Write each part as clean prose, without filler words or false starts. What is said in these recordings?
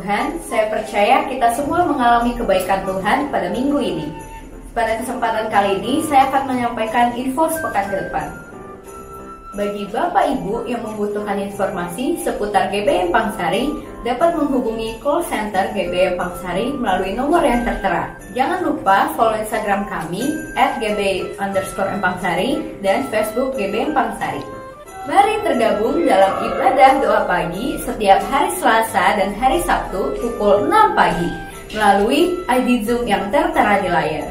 Tuhan, saya percaya kita semua mengalami kebaikan Tuhan pada minggu ini. Pada kesempatan kali ini, saya akan menyampaikan info sepekan ke depan. Bagi Bapak Ibu yang membutuhkan informasi seputar GBM Pangsari, dapat menghubungi call center GBM Pangsari melalui nomor yang tertera. Jangan lupa follow Instagram kami @gb_empangsari dan Facebook GBM Pangsari. Mari tergabung dalam ibadah doa pagi setiap hari Selasa dan hari Sabtu pukul 6 pagi melalui ID Zoom yang tertera di layar.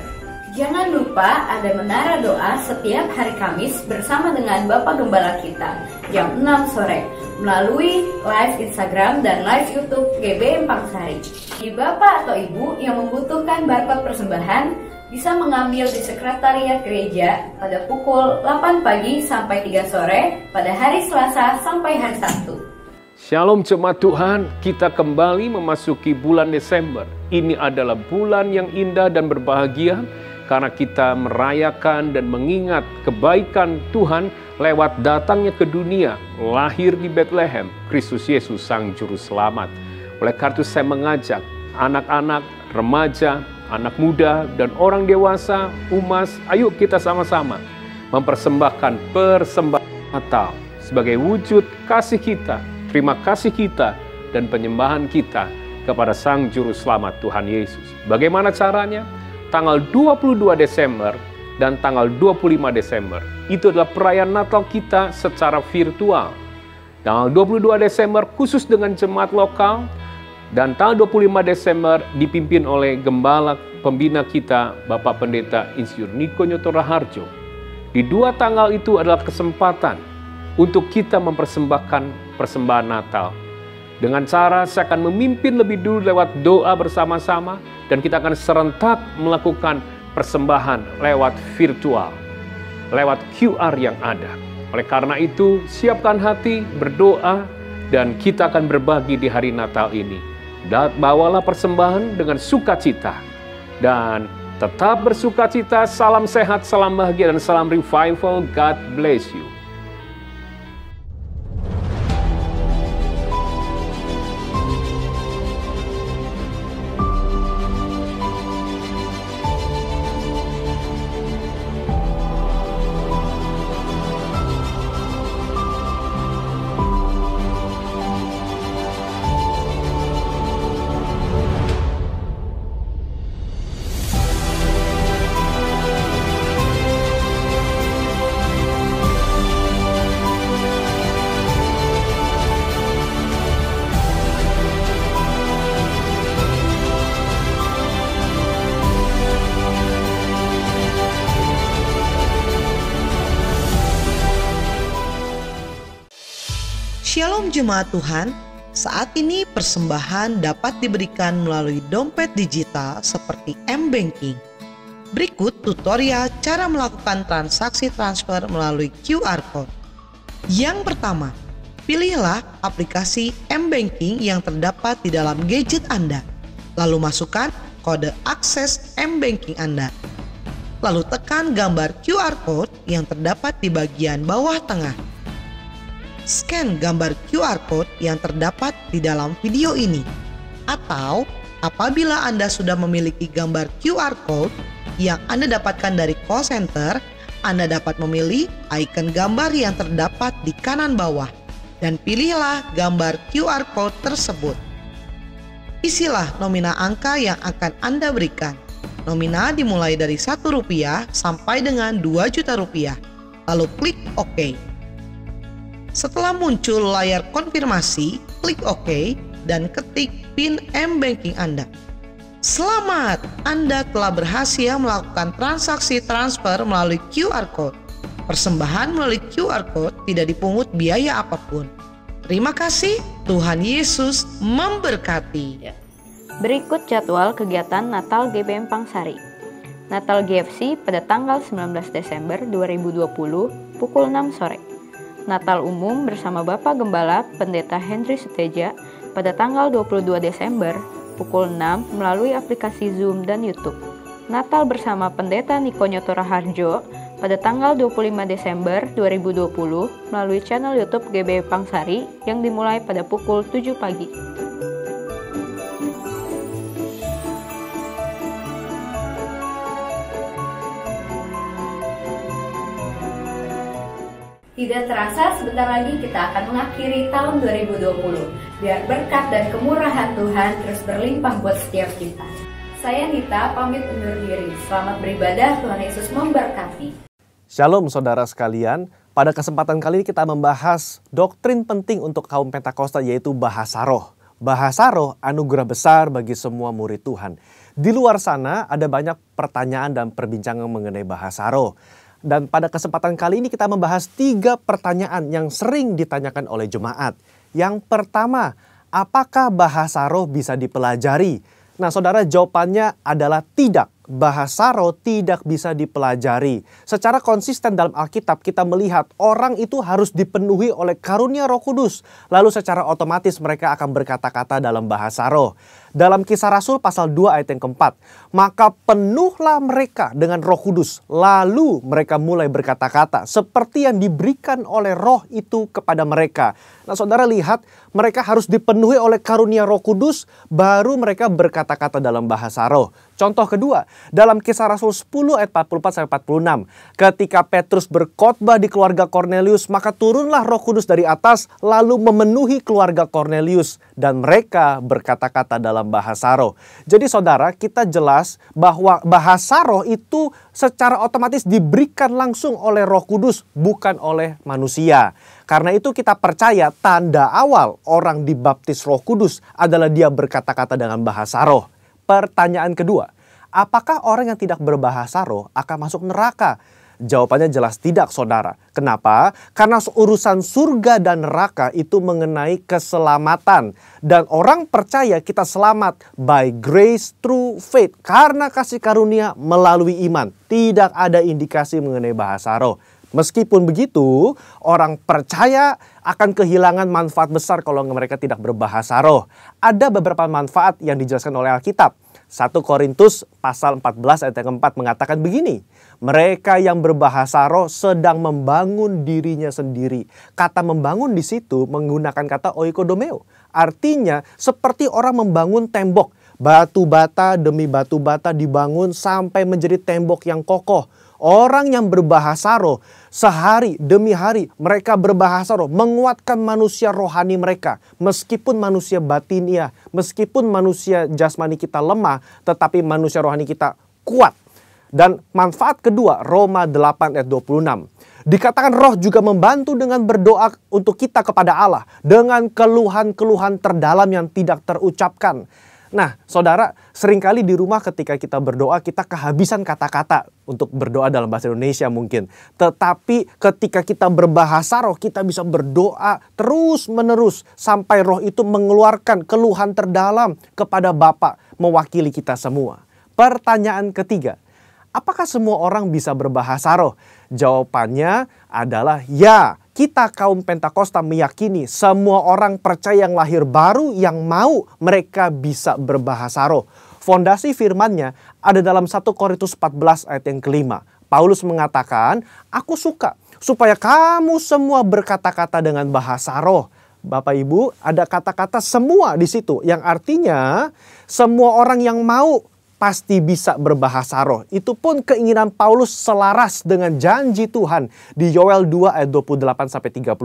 Jangan lupa ada menara doa setiap hari Kamis bersama dengan Bapak Gembala kita jam 6 sore melalui live Instagram dan live YouTube GBM Pangsari. Di Bapak atau Ibu yang membutuhkan barcode persembahan bisa mengambil di sekretariat gereja pada pukul 8 pagi sampai 3 sore pada hari Selasa sampai hari Sabtu. Shalom jemaat Tuhan, kita kembali memasuki bulan Desember. Ini adalah bulan yang indah dan berbahagia karena kita merayakan dan mengingat kebaikan Tuhan lewat datangnya ke dunia, lahir di Bethlehem, Kristus Yesus Sang Juru Selamat. Oleh karena itu saya mengajak anak-anak, remaja, anak muda, dan orang dewasa, umas, ayo kita sama-sama mempersembahkan persembahan Natal sebagai wujud kasih kita, terima kasih kita, dan penyembahan kita kepada Sang Juru Selamat Tuhan Yesus. Bagaimana caranya? Tanggal 22 Desember dan tanggal 25 Desember. Itu adalah perayaan Natal kita secara virtual. Tanggal 22 Desember khusus dengan jemaat lokal, dan tanggal 25 Desember dipimpin oleh Gembala Pembina kita, Bapak Pendeta Insinyur Niko Nyoto Raharjo. Di dua tanggal itu adalah kesempatan untuk kita mempersembahkan persembahan Natal. Dengan cara saya akan memimpin lebih dulu lewat doa bersama-sama, dan kita akan serentak melakukan persembahan lewat virtual, lewat QR yang ada. Oleh karena itu, siapkan hati, berdoa, dan kita akan berbagi di hari Natal ini. Dan bawalah persembahan dengan sukacita. Dan tetap bersukacita, salam sehat, salam bahagia, dan salam revival. God bless you. Shalom jemaat Tuhan, saat ini persembahan dapat diberikan melalui dompet digital seperti M-Banking. Berikut tutorial cara melakukan transaksi transfer melalui QR Code. Yang pertama, pilihlah aplikasi M-Banking yang terdapat di dalam gadget Anda. Lalu masukkan kode akses M-Banking Anda. Lalu tekan gambar QR Code yang terdapat di bagian bawah tengah. Scan gambar QR Code yang terdapat di dalam video ini. Atau apabila Anda sudah memiliki gambar QR Code yang Anda dapatkan dari call center, Anda dapat memilih icon gambar yang terdapat di kanan bawah dan pilihlah gambar QR Code tersebut. Isilah nomina angka yang akan Anda berikan. Nomina dimulai dari Rp1 sampai dengan Rp2 juta. Lalu klik OK. Setelah muncul layar konfirmasi, klik OK dan ketik PIN M-Banking Anda. Selamat, Anda telah berhasil melakukan transaksi transfer melalui QR Code. Persembahan melalui QR Code tidak dipungut biaya apapun. Terima kasih, Tuhan Yesus memberkati. Berikut jadwal kegiatan Natal GBM Pangsari. Natal GFC pada tanggal 19 Desember 2020 pukul 6 sore. Natal umum bersama Bapak Gembala Pendeta Henry Suteja pada tanggal 22 Desember pukul 6 melalui aplikasi Zoom dan YouTube. Natal bersama Pendeta Niko Nyoto Raharjo pada tanggal 25 Desember 2020 melalui channel YouTube GBM Pangsari yang dimulai pada pukul 7 pagi. Tidak terasa sebentar lagi kita akan mengakhiri tahun 2020. Biar berkat dan kemurahan Tuhan terus berlimpah buat setiap kita. Saya Nita pamit undur diri. Selamat beribadah, Tuhan Yesus memberkati. Shalom saudara sekalian, pada kesempatan kali ini kita membahas doktrin penting untuk kaum Pentakosta yaitu bahasa roh. Bahasa roh anugerah besar bagi semua murid Tuhan. Di luar sana ada banyak pertanyaan dan perbincangan mengenai bahasa roh. Dan pada kesempatan kali ini kita membahas 3 pertanyaan yang sering ditanyakan oleh jemaat. Yang pertama, apakah bahasa roh bisa dipelajari? Nah saudara, jawabannya adalah tidak. Bahasa roh tidak bisa dipelajari. Secara konsisten dalam Alkitab kita melihat orang itu harus dipenuhi oleh karunia Roh Kudus. Lalu secara otomatis mereka akan berkata-kata dalam bahasa roh. Dalam Kisah Rasul pasal 2 ayat yang keempat. Maka penuhlah mereka dengan Roh Kudus. Lalu mereka mulai berkata-kata seperti yang diberikan oleh roh itu kepada mereka. Nah saudara lihat, mereka harus dipenuhi oleh karunia Roh Kudus baru mereka berkata-kata dalam bahasa roh. Contoh kedua, dalam Kisah Rasul 10 ayat 44-46. Ketika Petrus berkhotbah di keluarga Kornelius, maka turunlah Roh Kudus dari atas lalu memenuhi keluarga Kornelius. Dan mereka berkata-kata dalam bahasa roh. Jadi saudara, kita jelas bahwa bahasa roh itu secara otomatis diberikan langsung oleh Roh Kudus, bukan oleh manusia. Karena itu kita percaya tanda awal orang dibaptis Roh Kudus adalah dia berkata-kata dengan bahasa roh. Pertanyaan kedua, apakah orang yang tidak berbahasa roh akan masuk neraka? Jawabannya jelas tidak saudara. Kenapa? Karena urusan surga dan neraka itu mengenai keselamatan. Dan orang percaya kita selamat by grace through faith. Karena kasih karunia melalui iman. Tidak ada indikasi mengenai bahasa roh. Meskipun begitu, orang percaya akan kehilangan manfaat besar kalau mereka tidak berbahasa roh. Ada beberapa manfaat yang dijelaskan oleh Alkitab. 1 Korintus pasal 14 ayat yang keempat mengatakan begini. Mereka yang berbahasa roh sedang membangun dirinya sendiri. Kata membangun di situ menggunakan kata oikodomeo. Artinya seperti orang membangun tembok. Batu bata demi batu bata dibangun sampai menjadi tembok yang kokoh. Orang yang berbahasa roh sehari demi hari mereka berbahasa roh menguatkan manusia rohani mereka. Meskipun manusia batinia, meskipun manusia jasmani kita lemah, tetapi manusia rohani kita kuat. Dan manfaat kedua, Roma 8 ayat 26. Dikatakan roh juga membantu dengan berdoa untuk kita kepada Allah dengan keluhan-keluhan terdalam yang tidak terucapkan. Nah, saudara, seringkali di rumah ketika kita berdoa, kita kehabisan kata-kata untuk berdoa dalam bahasa Indonesia mungkin. Tetapi ketika kita berbahasa roh, kita bisa berdoa terus-menerus sampai roh itu mengeluarkan keluhan terdalam kepada Bapa mewakili kita semua. Pertanyaan ketiga, apakah semua orang bisa berbahasa roh? Jawabannya adalah ya. Kita kaum Pentakosta meyakini semua orang percaya yang lahir baru yang mau mereka bisa berbahasa roh. Fondasi firman-Nya ada dalam 1 Korintus 14 ayat yang kelima. Paulus mengatakan, aku suka supaya kamu semua berkata-kata dengan bahasa roh. Bapak Ibu, ada kata-kata semua di situ yang artinya semua orang yang mau pasti bisa berbahasa roh. Itu pun keinginan Paulus selaras dengan janji Tuhan di Yoel 2 ayat 28-32.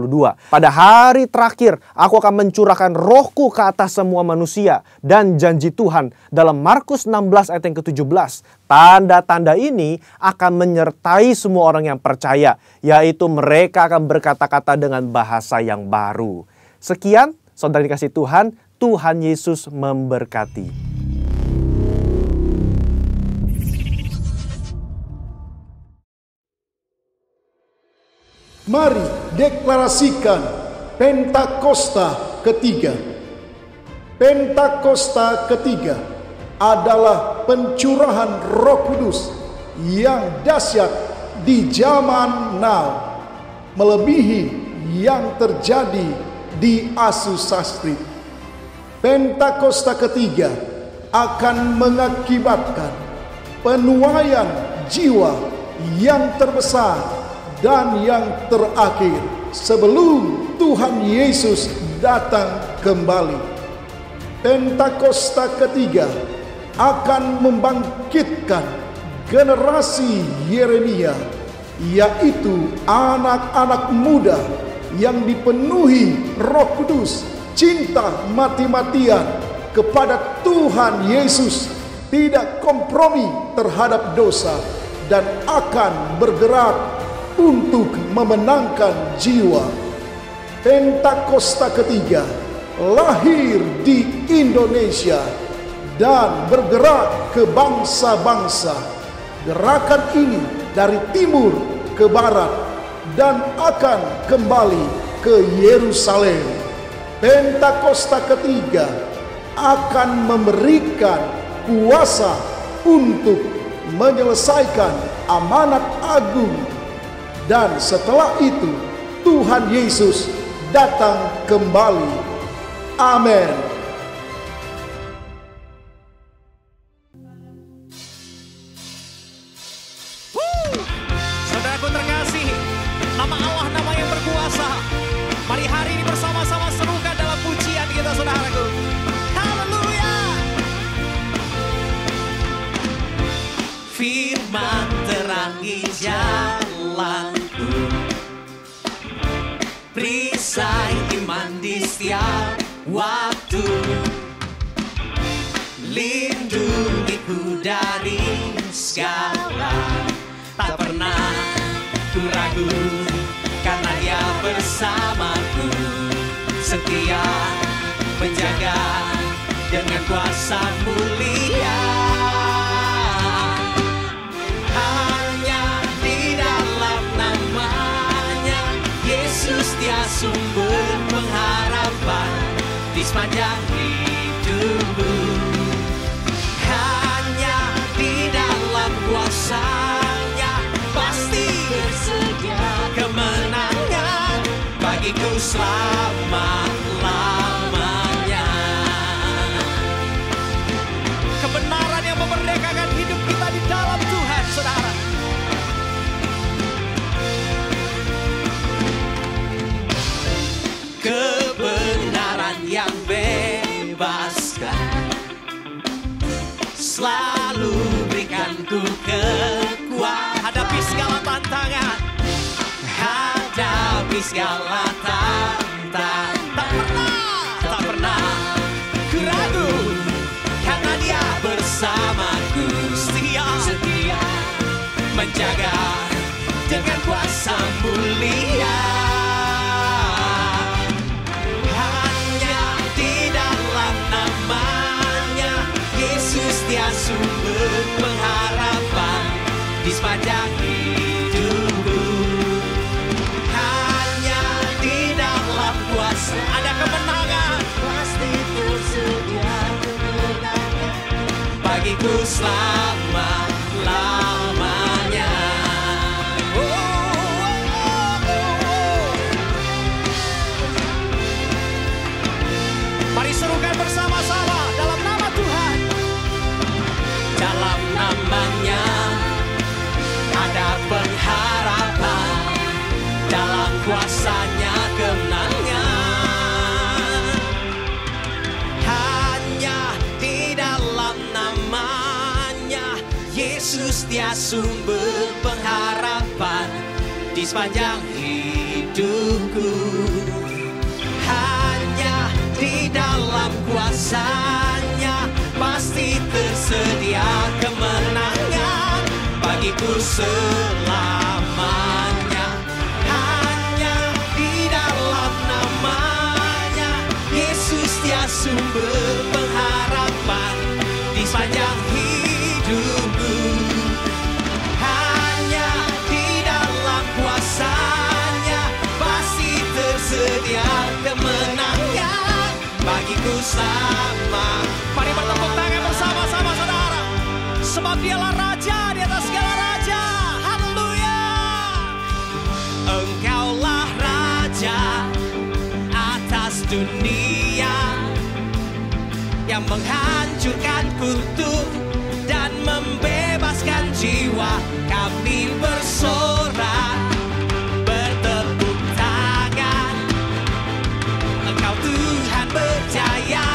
Pada hari terakhir aku akan mencurahkan rohku ke atas semua manusia. Dan janji Tuhan dalam Markus 16 ayat yang ke-17. Tanda-tanda ini akan menyertai semua orang yang percaya. Yaitu mereka akan berkata-kata dengan bahasa yang baru. Sekian, saudara dikasih Tuhan, Tuhan Yesus memberkati. Mari deklarasikan Pentakosta ketiga. Pentakosta ketiga adalah pencurahan Roh Kudus yang dahsyat di zaman now, melebihi yang terjadi di Asusastri. Pentakosta ketiga akan mengakibatkan penuaian jiwa yang terbesar dan yang terakhir sebelum Tuhan Yesus datang kembali. Pentakosta ketiga akan membangkitkan generasi Yeremia yaitu anak-anak muda yang dipenuhi Roh Kudus, cinta mati-matian kepada Tuhan Yesus, tidak kompromi terhadap dosa, dan akan bergerak untuk memenangkan jiwa. Pentakosta ketiga lahir di Indonesia dan bergerak ke bangsa-bangsa. Gerakan ini dari timur ke barat dan akan kembali ke Yerusalem. Pentakosta ketiga akan memberikan kuasa untuk menyelesaikan amanat agung, dan setelah itu Tuhan Yesus datang kembali. Amin. Saudaraku terkasih, nama Allah nama yang berkuasa. Mari hari ini bersama-sama serukan dalam pujian kita, saudaraku. Haleluya. Firman terangi jalanku, perisai iman di setiap waktu, lindungiku dari segala. Tak pernah ku ragu karena Dia bersamaku, setia menjaga dengan kuasa mulia. Hanya di dalam nama-Nya Yesus, Dia sumber pengharapan di sepanjang hidupku. Hanya di dalam kuasa-Nya pasti tersedia kemenangan bagiku selama-lamanya. Kebenaran yang memerdekakan hidup kita di dalam Tuhan, saudara. Kebenaran yang bebaskan selalu berikan ku kekuatan hadapi segala tantangan, hadapi segala tantangan. Tak pernah ku ragu karena Dia bersamaku, setia menjaga dengan kuasa mulia. Hanya di dalam nama-Nya Yesus, Dia sumber pengharapan di sepanjang hidupku. Hanya di dalam kuasa ada kemenangan, pasti tersedia kemenangan bagiku selama-lamanya. Mari serukan bersama-sama dalam nama Tuhan. Dalam nama-Nya ada pengharapan, dalam kuasa-Nya kemenangan. Hanya di dalam nama-Nya Yesus, Dia sumber pengharapan di sepanjang hidupku. Hanya di dalam kuasa-Nya pasti tersedia kemenangan bagiku selamanya. Hanya di dalam nama-Nya Yesus, Dia sumber pengharapan di sepanjang hidupku. Hanya di dalam kuasa-Nya pasti tersedia kemenangan bagiku sama. Mari bertepuk tangan bersama-sama, saudara, sebab Dialah Raja di atas segala raja. Haleluya. Engkaulah Raja atas dunia, yang menghancurkan kutub dan membebaskan jiwa. Kami bersorak, bertepuk tangan. Engkau Tuhan berjaya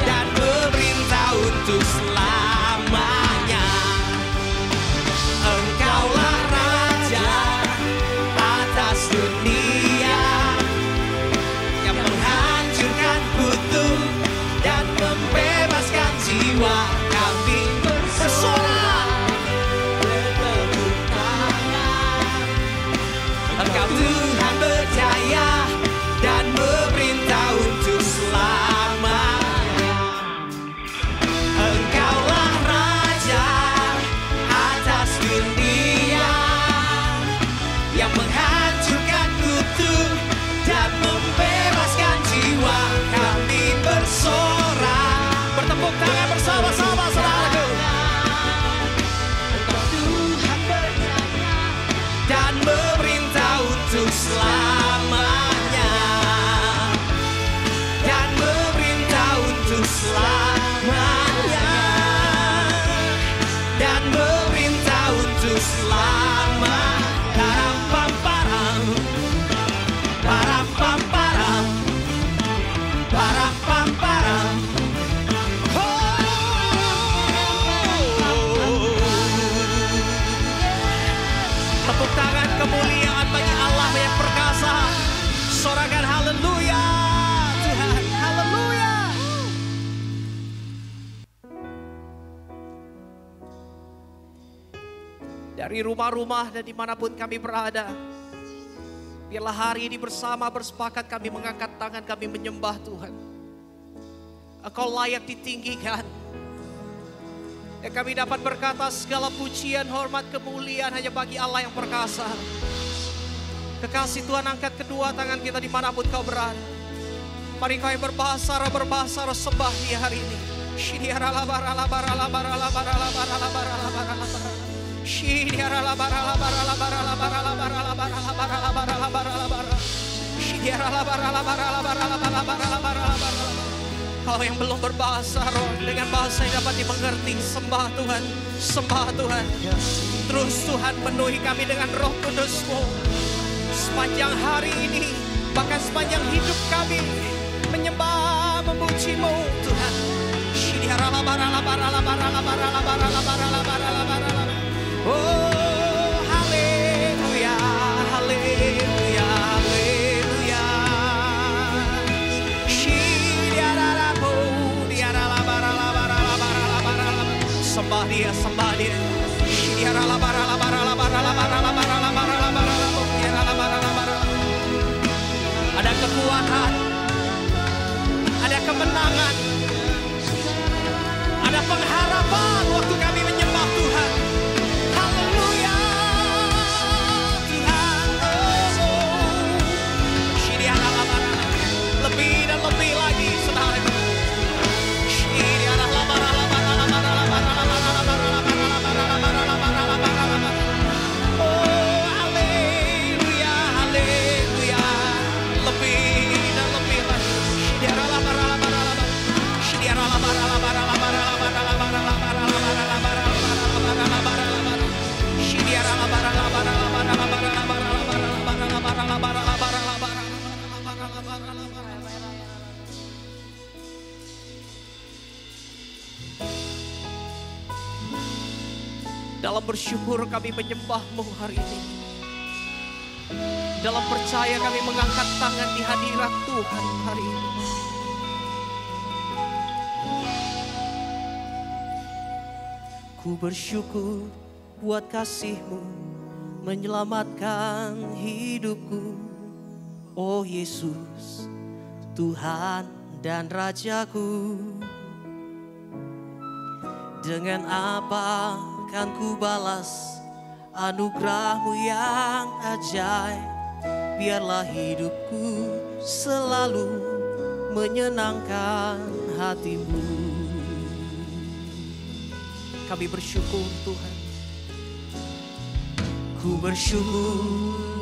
dan memerintah untuk selamanya. Engkaulah Raja dari rumah-rumah dan dimanapun kami berada. Biarlah hari ini bersama bersepakat kami mengangkat tangan, kami menyembah Tuhan. Engkau layak ditinggikan. Dan kami dapat berkata segala pujian, hormat, kemuliaan hanya bagi Allah yang perkasa. Kekasih Tuhan, angkat kedua tangan kita dimanapun kau berada. Mari kau yang berbahasa roh sembah di hari ini. Kalau yang belum berbahasa roh dengan bahasa yang dapat dimengerti, sembah Tuhan, sembah Tuhan. Terus Tuhan penuhi kami dengan Roh Kudus-Mu sepanjang hari ini, bahkan sepanjang hidup kami menyembah, memuji-Mu Tuhan. Oh, haleluya, haleluya, haleluya. Sembah Dia, sembah Dia. Ada kekuatan, ada kemenangan, ada pengharapan waktu kami menyembah Tuhan. Haleluya, Tuhan. Lebih dan lebih lagi, saudara. Oh, haleluya, haleluya. Lebih dan lebih lagi. Dalam bersyukur kami menyembah-Mu hari ini. Dalam percaya kami mengangkat tangan di hadirat Tuhan hari ini. Ku bersyukur buat kasih-Mu menyelamatkan hidupku. Oh Yesus, Tuhan dan Rajaku. Dengan apa kan ku balas anugerah-Mu yang ajaib. Biarlah hidupku selalu menyenangkan hati-Mu. Kami bersyukur Tuhan. Ku bersyukur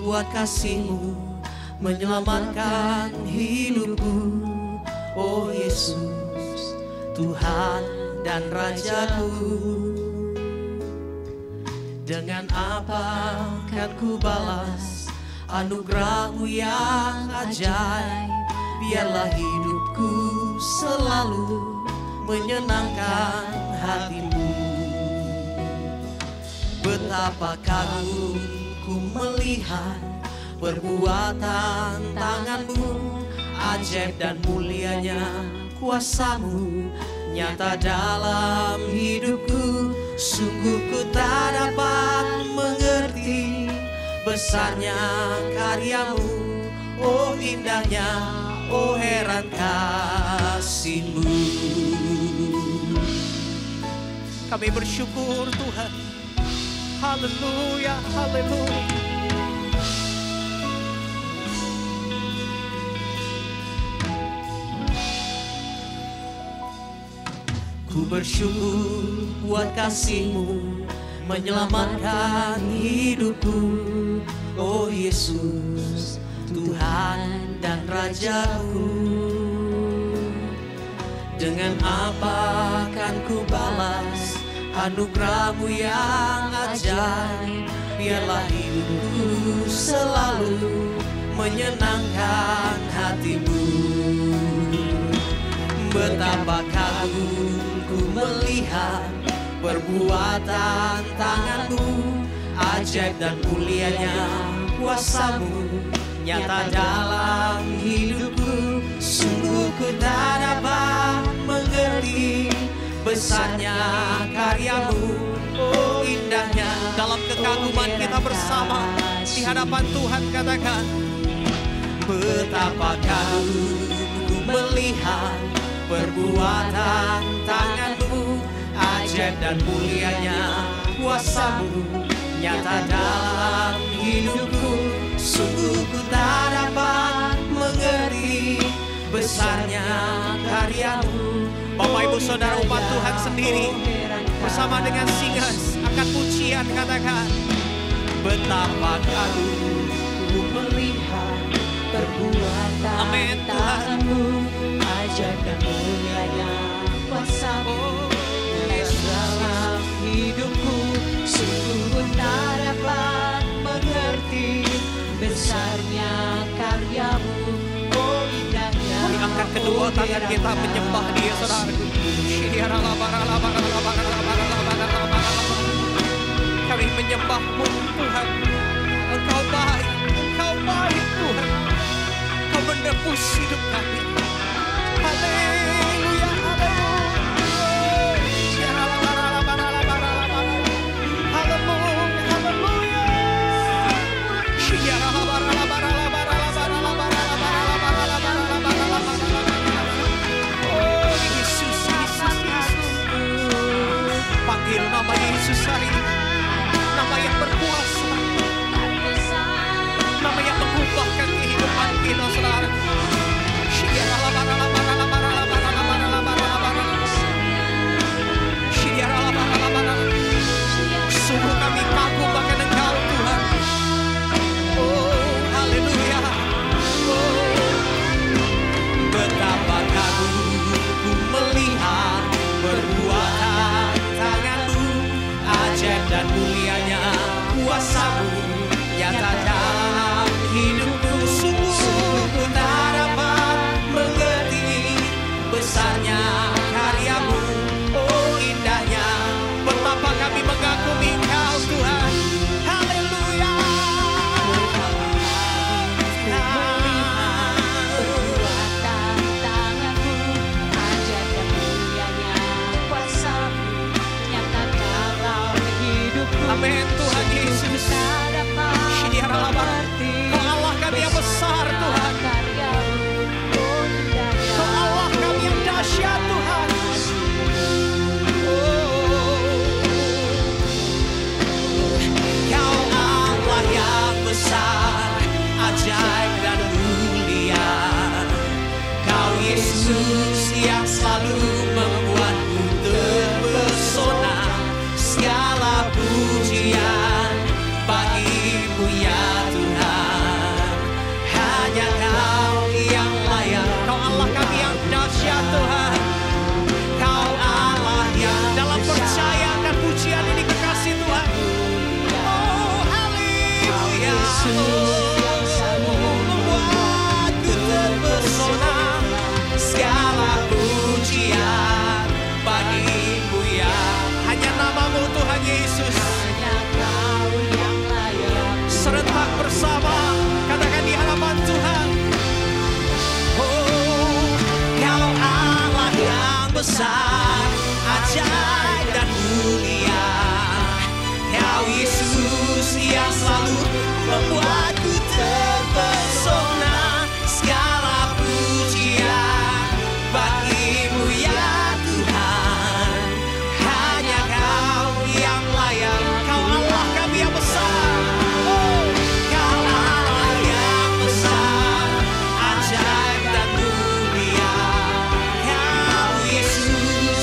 buat kasih-Mu menyelamatkan hidupku. Oh Yesus, Tuhan dan Rajaku. Dengan apa kan ku balas anugerah-Mu yang ajaib. Biarlah hidupku selalu menyenangkan hati-Mu. Betapa kagum ku melihat perbuatan tangan-Mu, ajaib dan mulianya kuasa-Mu nyata dalam hidupku. Sungguh ku tak dapat mengerti besarnya karya-Mu. Oh indahnya, oh heran kasih-Mu. Kami bersyukur Tuhan. Haleluya, haleluya. Ku bersyukur buat kasih-Mu menyelamatkan hidupku. Oh Yesus, Tuhan dan Rajaku. Dengan apa kan ku balas anugerah-Mu yang ajaib. Biarlah hidupku selalu menyenangkan hati-Mu. Betapa kagum ku melihat perbuatan tangan-Mu, ajaib dan mulianya kuasa-Mu nyata dalam hidupku. Sungguh ku tak dapat mengerti besarnya karya-Mu. Oh indahnya dalam kekaguman kita bersama di hadapan Tuhan. Katakan, betapa kagum ku melihat perbuatan tangan-Mu, ajaib dan mulianya kuasa-Mu nyata dalam hidupku. Sungguh ku tak dapat mengerti besarnya karya-Mu. Bapak Ibu Saudara umat Tuhan sendiri bersama dengan Singers akan pujian, katakan, betapa kagum ku melihat perbuatan Amin, tangan-Mu, ajaib dan mulianya kuasa-Mu dalam hidupku. Sungguh ku tak dapat mengerti besarnya karya-Mu. Oh indahnya. Mari angkat kedua tangan kita menyembah Dia, saudaraku. Kami menyembah-Mu Tuhan. Engkau baik, Engkau baik Tuhan. Engkau menebus hidup kami. Haleluya, panggil nama Yesus hari ini, nama yang berkuasa, nama yang mengubahkan kehidupan kita, saudara. Sungguh kami kagum akan Engkau Tuhan. Oh, haleluya. Oh, betapa kagum ku melihat perbuatan tangan-Mu, ajaib dan mulianya kuasa-Mu nyata dalam hidupku. Sungguh ku tak dapat mengerti besarnya karya-Mu. Oh indahnya, betapa kami mengagumi Engkau Tuhan. Haleluya. Perbuatan tangan-Mu, ajaib dan mulianya kuasa-Mu nyata dalam hidupku. Amin Tuhan Yesus. Kau Allah kami yang besar Tuhan. Kau Allah kami yang dahsyat Tuhan. Kau Allah yang besar, ajaib dan mulia. Kau Yesus yang selalu membuatku terpesona. Segala pujian bagi-Mu ya Tuhan. Hanya Kau yang layak. Kau Allah kami yang dahsyat Tuhan. Kau Allah yang dalam percaya dan pujian ini kekasih Tuhan. Oh haleluya. Membuatku terpesona. Segala pujian bagi-Mu ya. Hanya nama-Mu Tuhan Yesus. Serentak bersama katakan di hadapan Tuhan. Oh, Kau Allah yang besar, ajaib dan mulia. Kau Yesus yang selalu membuatku terpesona. Segala pujian bagi-Mu ya Tuhan. Hanya Kau yang layak. Kau Allah kami yang besar. Oh, Kau Allah yang besar, ajaib dan mulia. Kau Yesus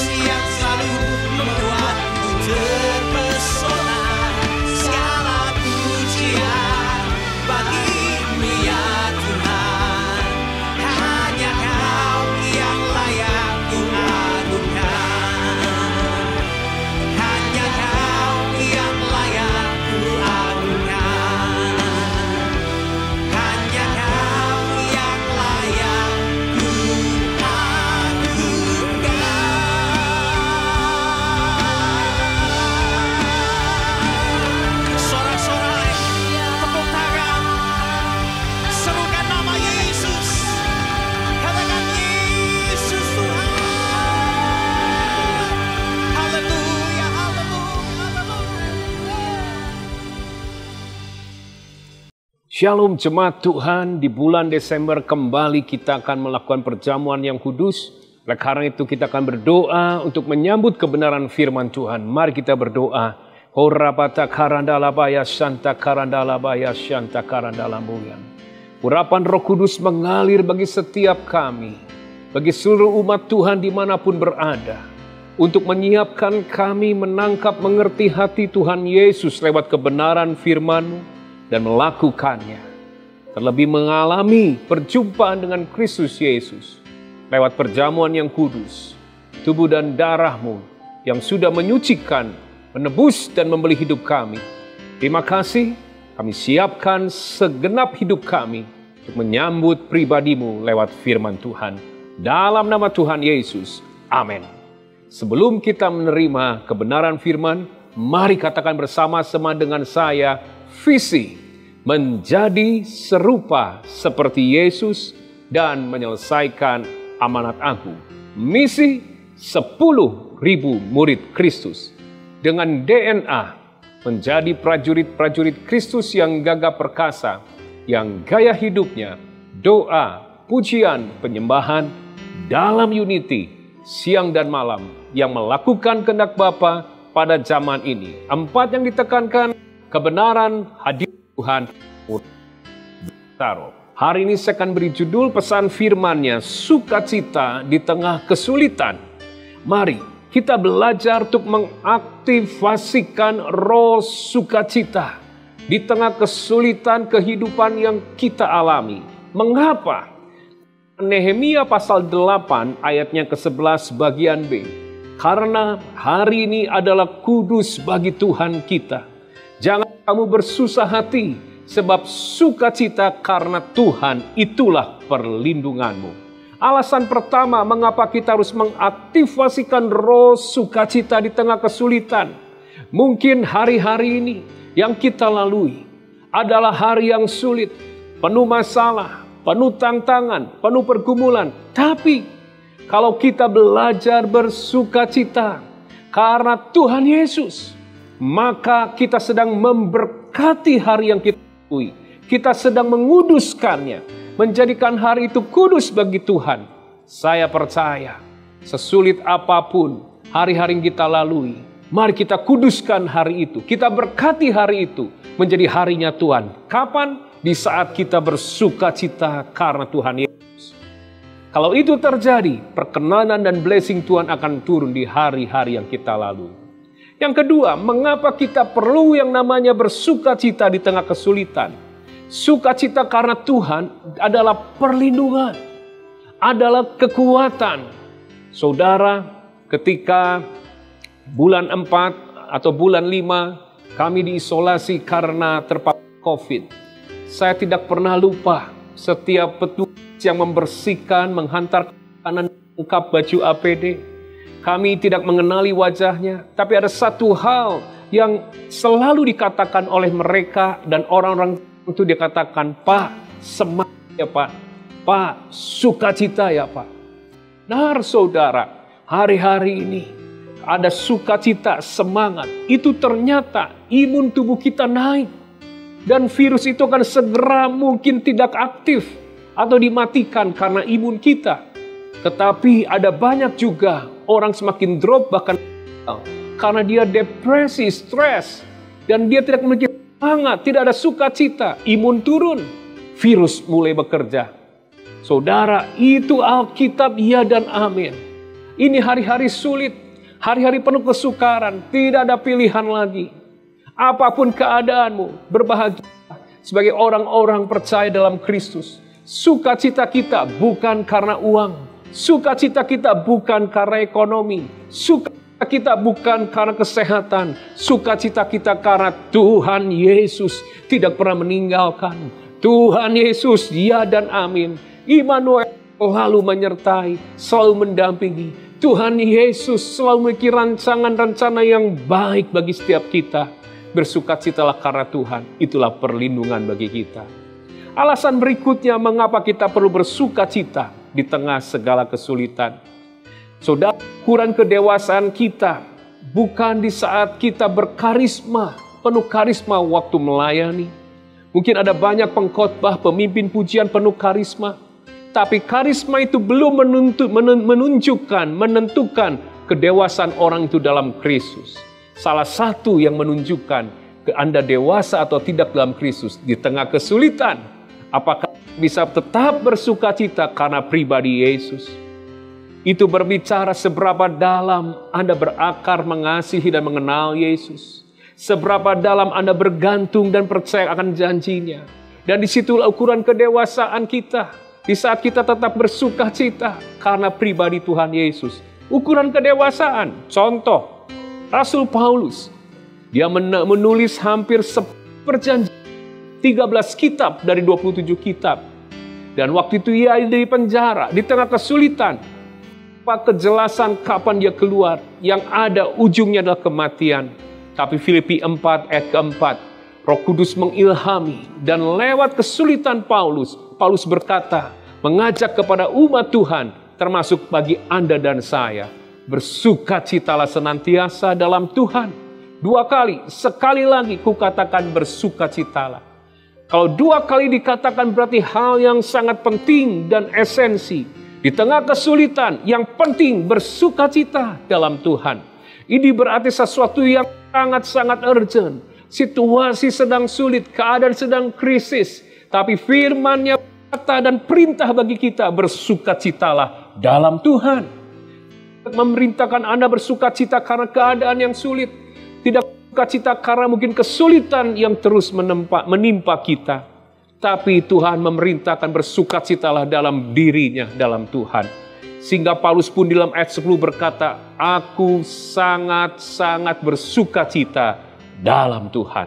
Shalom jemaat Tuhan, di bulan Desember kembali kita akan melakukan perjamuan yang kudus. Oleh karena itu kita akan berdoa untuk menyambut kebenaran firman Tuhan. Mari kita berdoa. Horabata karandalabaya shanta karandalabaya shanta karandalambuyan. Urapan Roh Kudus mengalir bagi setiap kami, bagi seluruh umat Tuhan dimanapun berada, untuk menyiapkan kami menangkap mengerti hati Tuhan Yesus lewat kebenaran firman-Mu dan melakukannya. Terlebih mengalami perjumpaan dengan Kristus Yesus lewat perjamuan yang kudus, tubuh dan darah-Mu yang sudah menyucikan, menebus dan membeli hidup kami. Terima kasih, kami siapkan segenap hidup kami untuk menyambut pribadi-Mu lewat firman Tuhan. Dalam nama Tuhan Yesus, amin. Sebelum kita menerima kebenaran firman, mari katakan bersama-sama dengan saya, visi menjadi serupa seperti Yesus dan menyelesaikan amanat agung. Misi 10.000 murid Kristus. Dengan DNA menjadi prajurit-prajurit Kristus yang gagah perkasa, yang gaya hidupnya, doa, pujian, penyembahan dalam unity, siang dan malam, yang melakukan kehendak Bapa pada zaman ini. 4 yang ditekankan, kebenaran, hadir Tuhan. Hari ini saya akan beri judul pesan firman-Nya, sukacita di tengah kesulitan. Mari kita belajar untuk mengaktifasikan roh sukacita di tengah kesulitan kehidupan yang kita alami. Mengapa? Nehemia pasal 8 ayatnya ke-11 bagian B. Karena hari ini adalah kudus bagi Tuhan kita. Jangan kamu bersusah hati, sebab sukacita karena Tuhan itulah perlindunganmu. Alasan pertama mengapa kita harus mengaktifasikan roh sukacita di tengah kesulitan. Mungkin hari-hari ini yang kita lalui adalah hari yang sulit, penuh masalah, penuh tantangan, penuh pergumulan. Tapi kalau kita belajar bersukacita karena Tuhan Yesus, maka kita sedang memberkati hari yang kita lalui. Kita sedang menguduskannya, menjadikan hari itu kudus bagi Tuhan. Saya percaya, sesulit apapun hari-hari yang kita lalui, mari kita kuduskan hari itu. Kita berkati hari itu menjadi harinya Tuhan. Kapan? Di saat kita bersukacita karena Tuhan Yesus. Kalau itu terjadi, perkenanan dan blessing Tuhan akan turun di hari-hari yang kita lalui. Yang kedua, mengapa kita perlu yang namanya bersukacita di tengah kesulitan? Sukacita karena Tuhan adalah perlindungan, adalah kekuatan. Saudara, ketika bulan 4 atau bulan 5, kami diisolasi karena terpapar COVID. Saya tidak pernah lupa setiap petugas yang membersihkan, menghantar kanan lengkap baju APD. Kami tidak mengenali wajahnya, tapi ada satu hal yang selalu dikatakan oleh mereka dan orang-orang itu dikatakan, Pak, semangat ya Pak. Pak, sukacita ya Pak. Benar saudara, hari-hari ini ada sukacita, semangat. Itu ternyata imun tubuh kita naik. Dan virus itu akan segera mungkin tidak aktif atau dimatikan karena imun kita. Tetapi ada banyak juga orang semakin drop bahkan karena dia depresi, stres, dan dia tidak memiliki semangat, tidak ada sukacita, imun turun, virus mulai bekerja. Saudara, itu Alkitab ya dan amin. Ini hari-hari sulit, hari-hari penuh kesukaran, tidak ada pilihan lagi. Apapun keadaanmu, berbahagia sebagai orang-orang percaya dalam Kristus. Sukacita kita bukan karena uang. Sukacita kita bukan karena ekonomi. Sukacita kita bukan karena kesehatan. Sukacita kita karena Tuhan Yesus tidak pernah meninggalkan. Tuhan Yesus, ya dan amin. Immanuel selalu menyertai, selalu mendampingi. Tuhan Yesus selalu memiliki rancangan-rencana yang baik bagi setiap kita. Bersukacitalah karena Tuhan, itulah perlindungan bagi kita. Alasan berikutnya mengapa kita perlu bersukacita di tengah segala kesulitan. Saudara, ukuran kedewasaan kita bukan di saat kita berkarisma, penuh karisma waktu melayani, Mungkin ada banyak pengkhotbah, pemimpin pujian penuh karisma. Tapi karisma itu belum menentukan kedewasaan orang itu dalam Kristus. Salah satu yang menunjukkan Anda dewasa atau tidak dalam Kristus di tengah kesulitan. Apakah bisa tetap bersuka cita karena pribadi Yesus? Itu berbicara seberapa dalam Anda berakar mengasihi dan mengenal Yesus. Seberapa dalam Anda bergantung dan percaya akan janjinya. Dan disitulah ukuran kedewasaan kita. Di saat kita tetap bersuka cita karena pribadi Tuhan Yesus. Ukuran kedewasaan. Contoh, Rasul Paulus. Dia menulis hampir perjanjian 13 kitab dari 27 kitab. Dan waktu itu ia di penjara, di tengah kesulitan. Apa kejelasan kapan dia keluar? Yang ada ujungnya adalah kematian. Tapi Filipi 4 ayat keempat, Roh Kudus mengilhami dan lewat kesulitan Paulus berkata, mengajak kepada umat Tuhan, termasuk bagi Anda dan saya, bersukacitalah senantiasa dalam Tuhan. 2 kali, sekali lagi kukatakan bersukacitalah. Kalau 2 kali dikatakan berarti hal yang sangat penting dan esensi. Di tengah kesulitan, yang penting bersukacita dalam Tuhan. Ini berarti sesuatu yang sangat-sangat urgent. Situasi sedang sulit, keadaan sedang krisis. Tapi firman-Nya kata dan perintah bagi kita, bersukacitalah dalam Tuhan. Memerintahkan Anda bersukacita karena keadaan yang sulit. Tidak bersukacita karena mungkin kesulitan yang terus menimpa kita. Tapi Tuhan memerintahkan bersukacitalah dalam dirinya, dalam Tuhan. Sehingga Paulus pun di dalam ayat 10 berkata, aku sangat-sangat bersukacita dalam Tuhan.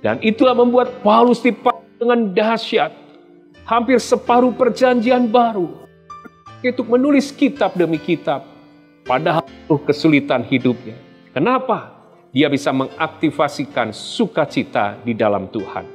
Dan itulah membuat Paulus dipanggil dengan dahsyat. Hampir separuh perjanjian baru. Untuk menulis kitab demi kitab. Padahal kesulitan hidupnya. Kenapa? Dia bisa mengaktifasikan sukacita di dalam Tuhan.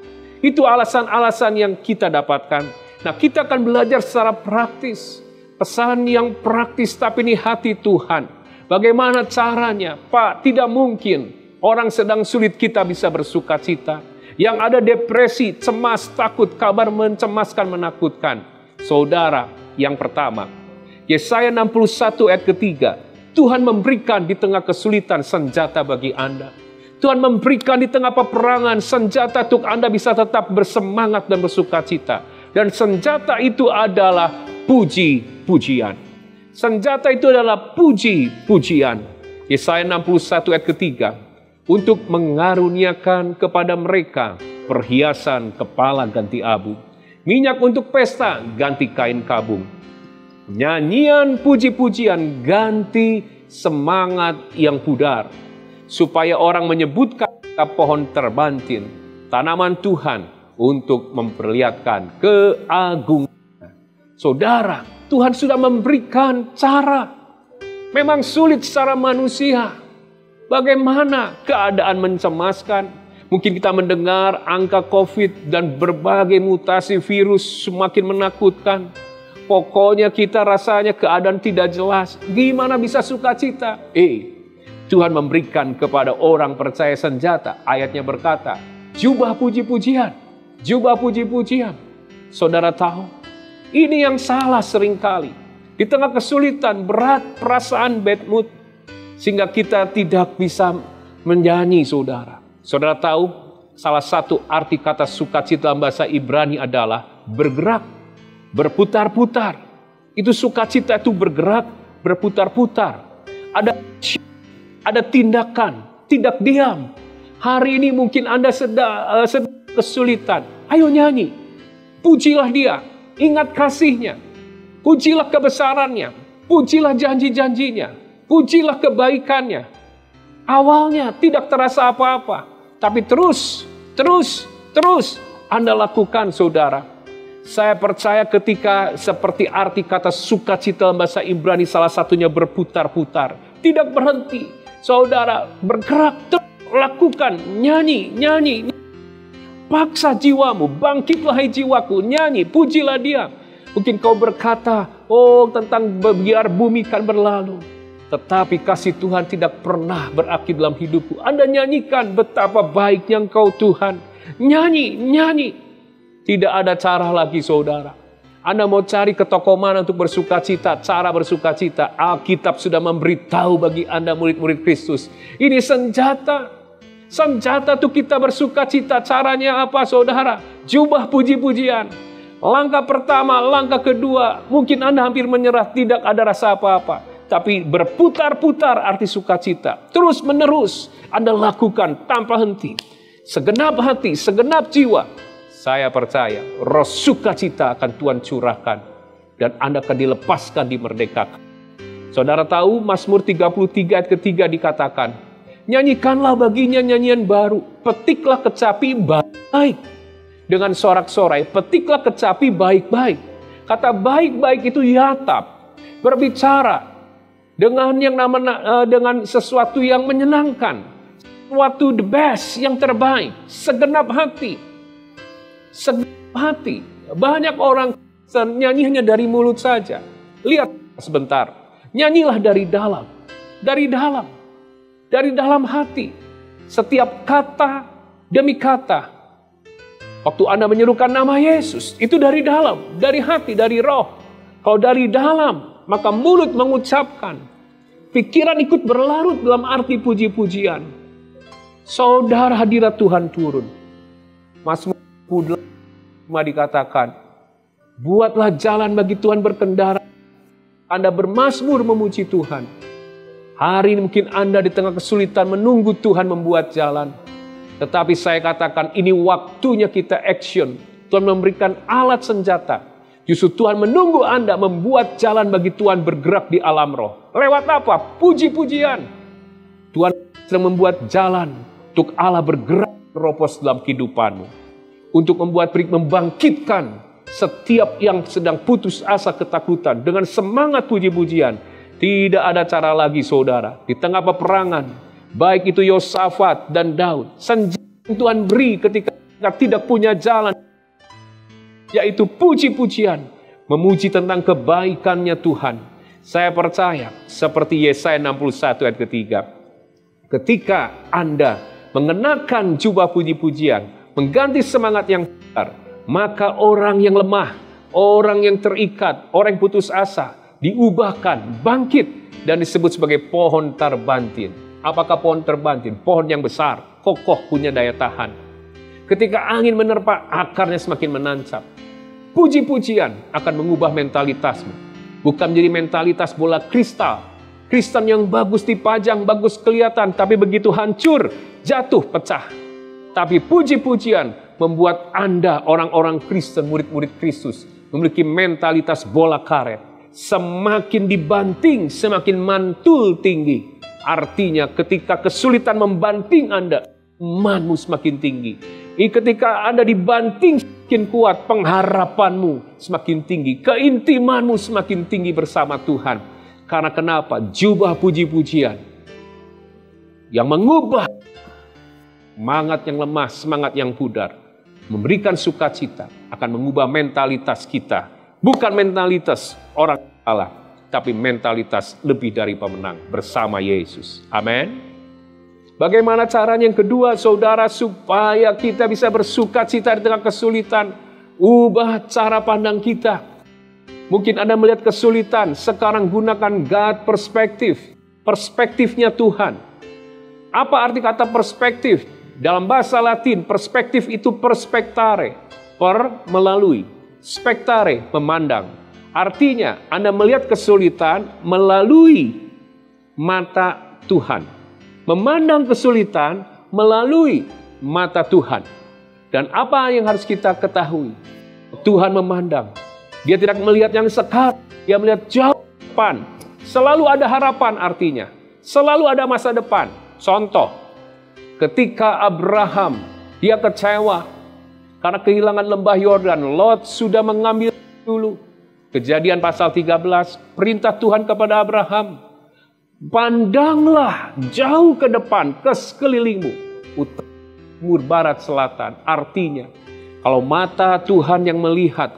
Itu alasan-alasan yang kita dapatkan. Nah, kita akan belajar secara praktis. Pesan yang praktis, tapi ini hati Tuhan. Bagaimana caranya? Pak, tidak mungkin orang sedang sulit kita bisa bersukacita. Yang ada depresi, cemas, takut, kabar mencemaskan, menakutkan. Saudara, yang pertama, Yesaya 61 ayat ketiga. Tuhan memberikan di tengah kesulitan senjata bagi Anda. Tuhan memberikan di tengah peperangan senjata untuk Anda bisa tetap bersemangat dan bersukacita. Dan senjata itu adalah puji-pujian. Senjata itu adalah puji-pujian. Yesaya 61 ayat ketiga. Untuk mengaruniakan kepada mereka perhiasan kepala ganti abu. Minyak untuk pesta ganti kain kabung. Nyanyian puji-pujian ganti semangat yang pudar. Supaya orang menyebutkan pohon terbantin, tanaman Tuhan untuk memperlihatkan keagungan. Saudara, Tuhan sudah memberikan cara. Memang sulit secara manusia. Bagaimana keadaan mencemaskan? Mungkin kita mendengar angka COVID dan berbagai mutasi virus semakin menakutkan. Pokoknya kita rasanya keadaan tidak jelas. Gimana bisa sukacita? Tuhan memberikan kepada orang percaya senjata. Ayatnya berkata, jubah puji-pujian. Jubah puji-pujian. Saudara tahu, ini yang salah seringkali. Di tengah kesulitan, berat, perasaan, bad mood. Sehingga kita tidak bisa menyanyi, saudara. Saudara tahu, salah satu arti kata sukacita dalam bahasa Ibrani adalah bergerak, berputar-putar. Itu sukacita itu bergerak, berputar-putar. Ada tindakan, tidak diam. Hari ini mungkin Anda sedang kesulitan. Ayo nyanyi. Pujilah Dia. Ingat kasih-Nya. Pujilah kebesaran-Nya. Pujilah janji-janjinya. Pujilah kebaikan-Nya. Awalnya tidak terasa apa-apa. Tapi terus Anda lakukan, saudara. Saya percaya ketika seperti arti kata sukacita dalam bahasa Ibrani salah satunya berputar-putar. Tidak berhenti. Saudara, bergerak, lakukan, nyanyi. Paksa jiwamu, bangkitlah hai jiwaku, nyanyi, pujilah Dia. Mungkin kau berkata, tentang biar bumi kan berlalu. Tetapi kasih Tuhan tidak pernah berakhir dalam hidupku. Anda nyanyikan betapa baiknya Engkau Tuhan. Nyanyi, nyanyi. Tidak ada cara lagi saudara. Anda mau cari ke toko mana untuk bersukacita, cara bersukacita. Alkitab sudah memberitahu bagi Anda murid-murid Kristus. Ini senjata. Senjata untuk kita bersukacita. Caranya apa saudara? Jubah puji-pujian. Langkah pertama, langkah kedua. Mungkin Anda hampir menyerah, tidak ada rasa apa-apa. Tapi berputar-putar arti sukacita. Terus menerus Anda lakukan tanpa henti. Segenap hati, segenap jiwa. Saya percaya roh sukacita akan Tuhan curahkan. Dan Anda akan dilepaskan, dimerdekakan. Saudara tahu Mazmur 33 ayat ketiga dikatakan, nyanyikanlah baginya nyanyian baru, petiklah kecapi baik. Dengan sorak-sorai, petiklah kecapi baik-baik. Kata baik-baik itu yatap, berbicara dengan sesuatu yang menyenangkan, sesuatu the best, yang terbaik, segenap hati. Segenap hati. Banyak orang nyanyi hanya dari mulut saja. Lihat sebentar, nyanyilah dari dalam, dari dalam, dari dalam hati. Setiap kata demi kata. Waktu Anda menyerukan nama Yesus, itu dari dalam, dari hati, dari roh. Kalau dari dalam, maka mulut mengucapkan. Pikiran ikut berlarut dalam arti puji-pujian. Saudara, hadirat Tuhan turun. Mazmur 5 dikatakan, buatlah jalan bagi Tuhan berkendara. Anda bermazmur memuji Tuhan. Hari ini mungkin Anda di tengah kesulitan menunggu Tuhan membuat jalan. Tetapi saya katakan ini waktunya kita action. Tuhan memberikan alat senjata. Justru Tuhan menunggu Anda membuat jalan bagi Tuhan bergerak di alam roh. Lewat apa? Puji-pujian. Tuhan sedang membuat jalan untuk Allah bergerak teropos dalam kehidupanmu. Untuk membangkitkan setiap yang sedang putus asa, ketakutan. Dengan semangat puji-pujian. Tidak ada cara lagi saudara. Di tengah peperangan. Baik itu Yosafat dan Daud. Senjata yang Tuhan beri ketika tidak punya jalan. Yaitu puji-pujian. Memuji tentang kebaikannya Tuhan. Saya percaya seperti Yesaya 61 ayat ketiga. Ketika Anda mengenakan jubah puji-pujian. Mengganti semangat yang besar. Maka orang yang lemah. Orang yang terikat. Orang yang putus asa. Diubahkan. Bangkit. Dan disebut sebagai pohon terbantin. Apakah pohon terbantin? Pohon yang besar, kokoh, punya daya tahan. Ketika angin menerpa, akarnya semakin menancap. Puji-pujian akan mengubah mentalitasmu. Bukan menjadi mentalitas bola kristal. Kristen yang bagus dipajang, bagus kelihatan, tapi begitu hancur, jatuh, pecah. Tapi puji-pujian membuat Anda, orang-orang Kristen, murid-murid Kristus, memiliki mentalitas bola karet. Semakin dibanting, semakin mantul tinggi. Artinya ketika kesulitan membanting Anda, imanmu semakin tinggi. Ketika Anda dibanting semakin kuat, pengharapanmu semakin tinggi. Keintimanmu semakin tinggi bersama Tuhan. Karena kenapa? Jubah puji-pujian yang mengubah semangat yang lemah, semangat yang pudar. Memberikan sukacita akan mengubah mentalitas kita. Bukan mentalitas orang salah. Tapi mentalitas lebih dari pemenang bersama Yesus. Amin. Bagaimana caranya yang kedua, saudara, supaya kita bisa bersukacita di tengah kesulitan? Ubah cara pandang kita. Mungkin Anda melihat kesulitan, sekarang gunakan God perspektif. Perspektifnya Tuhan. Apa arti kata perspektif? Dalam bahasa Latin, perspektif itu perspectare. Melalui. Spectare, memandang. Artinya, Anda melihat kesulitan melalui mata Tuhan. Memandang kesulitan melalui mata Tuhan. Dan apa yang harus kita ketahui? Tuhan memandang. Dia tidak melihat yang sekarang. Dia melihat jauh depan. Selalu ada harapan artinya. Selalu ada masa depan. Contoh, ketika Abraham, dia kecewa. Karena kehilangan lembah Yordan. Lot sudah mengambil dulu. Kejadian pasal 13, perintah Tuhan kepada Abraham. Pandanglah jauh ke depan, ke sekelilingmu. Utara, timur, barat, selatan. Artinya, kalau mata Tuhan yang melihat,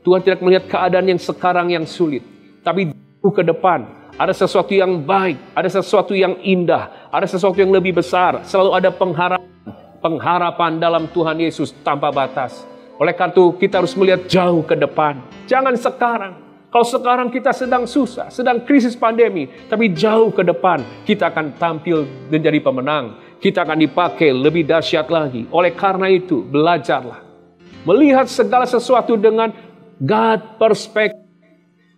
Tuhan tidak melihat keadaan yang sekarang yang sulit. Tapi jauh ke depan, ada sesuatu yang baik, ada sesuatu yang indah, ada sesuatu yang lebih besar. Selalu ada pengharapan. pengharapan dalam Tuhan Yesus tanpa batas. Oleh karena itu kita harus melihat jauh ke depan. Jangan sekarang. Kalau sekarang kita sedang susah, sedang krisis pandemi, tapi jauh ke depan kita akan tampil menjadi pemenang. Kita akan dipakai lebih dahsyat lagi. Oleh karena itu, belajarlah. Melihat segala sesuatu dengan God perspective.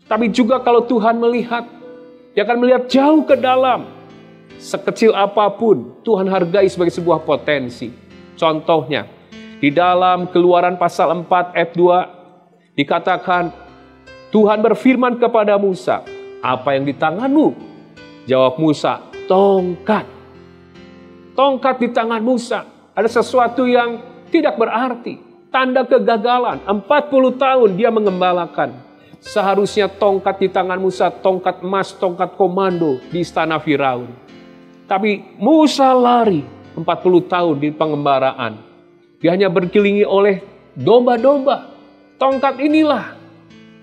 Tapi juga kalau Tuhan melihat, Dia akan melihat jauh ke dalam. Sekecil apapun, Tuhan hargai sebagai sebuah potensi. Contohnya, di dalam Keluaran pasal 4 ayat 2, dikatakan, Tuhan berfirman kepada Musa, apa yang di tanganmu? Jawab Musa, tongkat. Tongkat di tangan Musa. Ada sesuatu yang tidak berarti. Tanda kegagalan. 40 tahun dia mengembalakan. Seharusnya tongkat di tangan Musa, tongkat emas, tongkat komando di istana Firaun. Tapi Musa lari 40 tahun di pengembaraan. Dia hanya berkelilingi oleh domba-domba. Tongkat inilah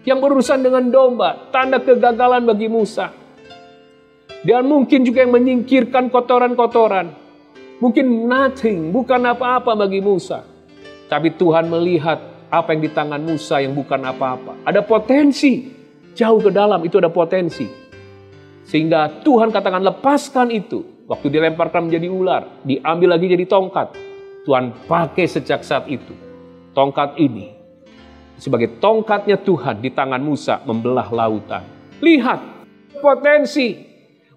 yang berurusan dengan domba, tanda kegagalan bagi Musa. Dan mungkin juga yang menyingkirkan kotoran-kotoran. Mungkin nothing, bukan apa-apa bagi Musa. Tapi Tuhan melihat apa yang di tangan Musa yang bukan apa-apa. Ada potensi, jauh ke dalam itu ada potensi. Sehingga Tuhan katakan lepaskan itu. Waktu dilemparkan menjadi ular, diambil lagi jadi tongkat. Tuhan pakai sejak saat itu. Tongkat ini sebagai tongkatnya Tuhan di tangan Musa membelah lautan. Lihat potensi.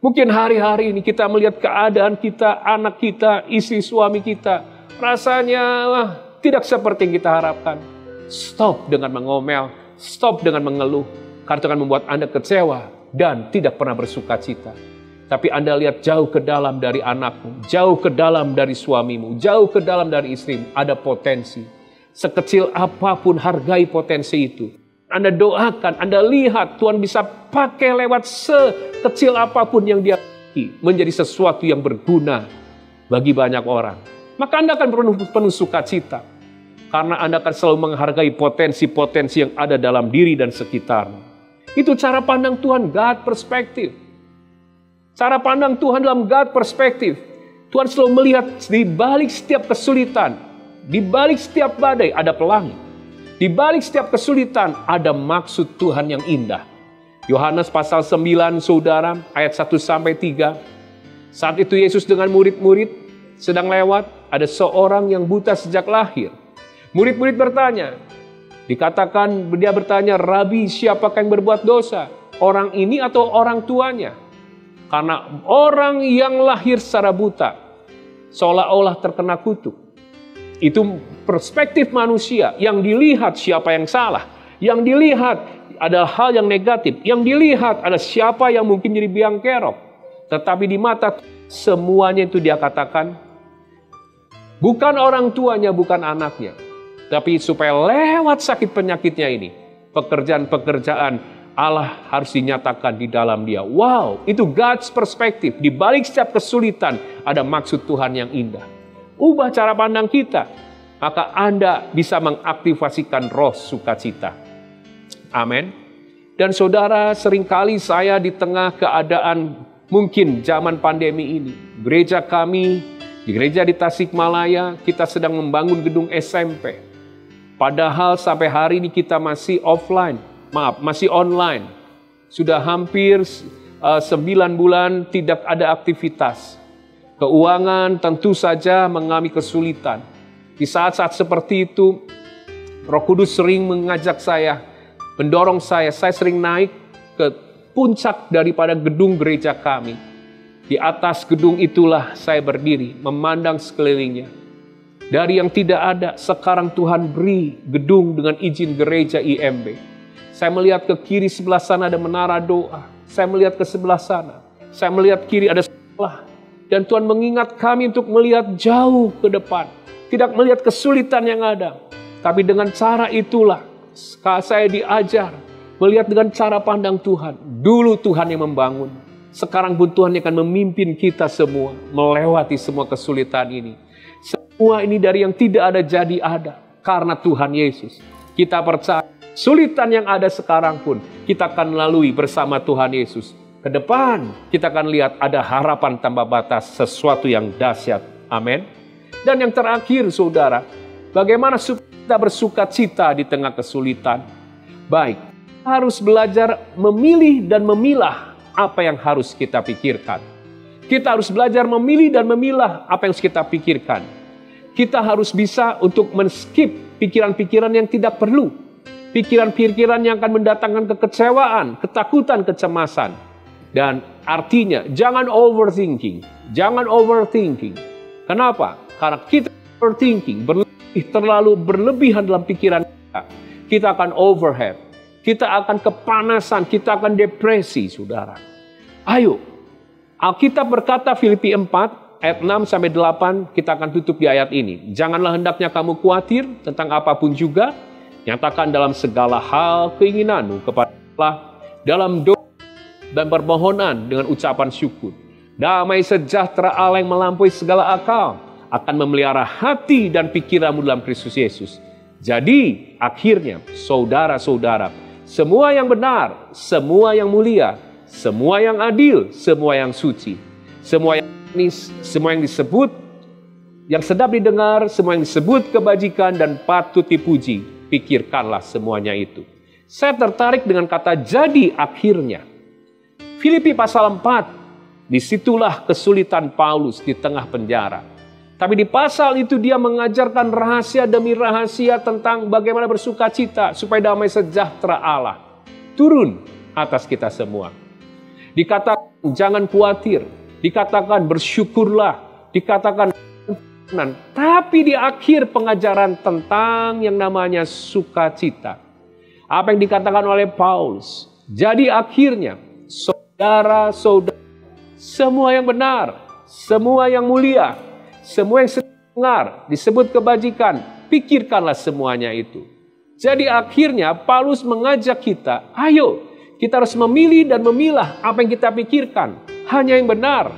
Mungkin hari-hari ini kita melihat keadaan kita, anak kita, istri suami kita. Rasanya tidak seperti yang kita harapkan. Stop dengan mengomel. Stop dengan mengeluh. Karena itu akan membuat Anda kecewa dan tidak pernah bersuka cita. Tapi Anda lihat jauh ke dalam dari anakmu. Jauh ke dalam dari suamimu. Jauh ke dalam dari istrimu. Ada potensi. Sekecil apapun hargai potensi itu. Anda doakan, Anda lihat Tuhan bisa pakai lewat sekecil apapun yang Dia miliki menjadi sesuatu yang berguna bagi banyak orang. Maka Anda akan penuh sukacita. Karena Anda akan selalu menghargai potensi-potensi yang ada dalam diri dan sekitarmu. Itu cara pandang Tuhan, God perspective. Cara pandang Tuhan dalam God perspective. Tuhan selalu melihat di balik setiap kesulitan, di balik setiap badai ada pelangi. Di balik setiap kesulitan ada maksud Tuhan yang indah. Yohanes pasal 9 saudara ayat 1-3. Saat itu Yesus dengan murid-murid sedang lewat. Ada seorang yang buta sejak lahir. Murid-murid bertanya. Dikatakan dia bertanya, Rabi, siapakah yang berbuat dosa? Orang ini atau orang tuanya? Karena orang yang lahir secara buta seolah-olah terkena kutuk. Itu perspektif manusia. Yang dilihat siapa yang salah. Yang dilihat ada hal yang negatif. Yang dilihat ada siapa yang mungkin jadi biang kerok. Tetapi di mata semuanya itu Dia katakan, bukan orang tuanya, bukan anaknya. Tapi supaya lewat sakit penyakitnya ini, pekerjaan-pekerjaan Allah harus dinyatakan di dalam dia. Wow, itu God's perspektif. Di balik setiap kesulitan ada maksud Tuhan yang indah. Ubah cara pandang kita, maka Anda bisa mengaktifasikan roh sukacita. Amin. Dan saudara, seringkali saya di tengah keadaan mungkin zaman pandemi ini, gereja kami, di gereja di Tasikmalaya, kita sedang membangun gedung SMP. Padahal sampai hari ini kita masih masih online. Sudah hampir 9 bulan tidak ada aktivitas. Keuangan tentu saja mengalami kesulitan. Di saat-saat seperti itu, Roh Kudus sering mengajak saya, mendorong saya sering naik ke puncak daripada gedung gereja kami. Di atas gedung itulah saya berdiri, memandang sekelilingnya. Dari yang tidak ada, sekarang Tuhan beri gedung dengan izin gereja IMB. Saya melihat ke kiri sebelah sana ada menara doa. Saya melihat ke sebelah sana. Saya melihat kiri ada sekolah. Dan Tuhan mengingat kami untuk melihat jauh ke depan. Tidak melihat kesulitan yang ada. Tapi dengan cara itulah saya diajar melihat dengan cara pandang Tuhan. Dulu Tuhan yang membangun. Sekarang pun Tuhan yang akan memimpin kita semua melewati semua kesulitan ini. Semua ini dari yang tidak ada jadi ada. Karena Tuhan Yesus. Kita percaya kesulitan yang ada sekarang pun kita akan lalui bersama Tuhan Yesus. Ke depan kita akan lihat ada harapan tanpa batas, sesuatu yang dahsyat. Amin. Dan yang terakhir saudara, bagaimana kita bersuka cita di tengah kesulitan? Baik, harus belajar memilih dan memilah apa yang harus kita pikirkan. Kita harus belajar memilih dan memilah apa yang harus kita pikirkan. Kita harus bisa untuk men-skip pikiran-pikiran yang tidak perlu. Pikiran-pikiran yang akan mendatangkan kekecewaan, ketakutan, kecemasan. Dan artinya, jangan overthinking. Jangan overthinking. Kenapa? Karena kita overthinking, terlalu berlebihan dalam pikiran kita. Kita akan overhead. Kita akan kepanasan, kita akan depresi, saudara. Ayo, Alkitab berkata Filipi 4, ayat 6-8, kita akan tutup di ayat ini. Janganlah hendaknya kamu khawatir tentang apapun juga, nyatakan dalam segala hal keinginanmu kepada Allah, dalam doa dan permohonan dengan ucapan syukur. Damai sejahtera Allah yang melampaui segala akal akan memelihara hati dan pikiranmu dalam Kristus Yesus. Jadi, akhirnya, saudara-saudara, semua yang benar, semua yang mulia, semua yang adil, semua yang suci, semua yang manis, semua yang disebut, yang sedap didengar, semua yang disebut kebajikan dan patut dipuji, pikirkanlah semuanya itu. Saya tertarik dengan kata jadi akhirnya. Filipi pasal 4, disitulah kesulitan Paulus di tengah penjara. Tapi di pasal itu dia mengajarkan rahasia demi rahasia tentang bagaimana bersuka cita supaya damai sejahtera Allah turun atas kita semua. Dikatakan jangan khawatir, dikatakan bersyukurlah, dikatakan tapi di akhir pengajaran tentang yang namanya sukacita. Apa yang dikatakan oleh Paulus? Jadi akhirnya saudara-saudara, semua yang benar, semua yang mulia, semua yang dengar, disebut kebajikan, pikirkanlah semuanya itu. Jadi akhirnya Paulus mengajak kita, ayo kita harus memilih dan memilah apa yang kita pikirkan. Hanya yang benar,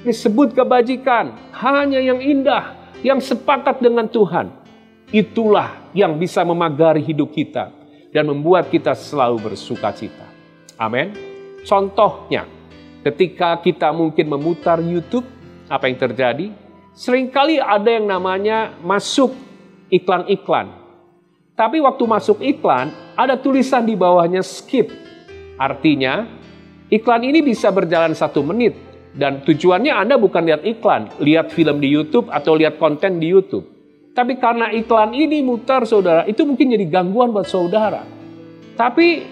disebut kebajikan, hanya yang indah, yang sepakat dengan Tuhan. Itulah yang bisa memagari hidup kita dan membuat kita selalu bersuka cita. Amin. Contohnya, ketika kita mungkin memutar YouTube, apa yang terjadi? Seringkali ada yang namanya masuk iklan-iklan. Tapi waktu masuk iklan, ada tulisan di bawahnya skip. Artinya, iklan ini bisa berjalan 1 menit. Dan tujuannya Anda bukan lihat iklan, lihat film di YouTube atau lihat konten di YouTube. Tapi karena iklan ini mutar saudara, itu mungkin jadi gangguan buat saudara. Tapi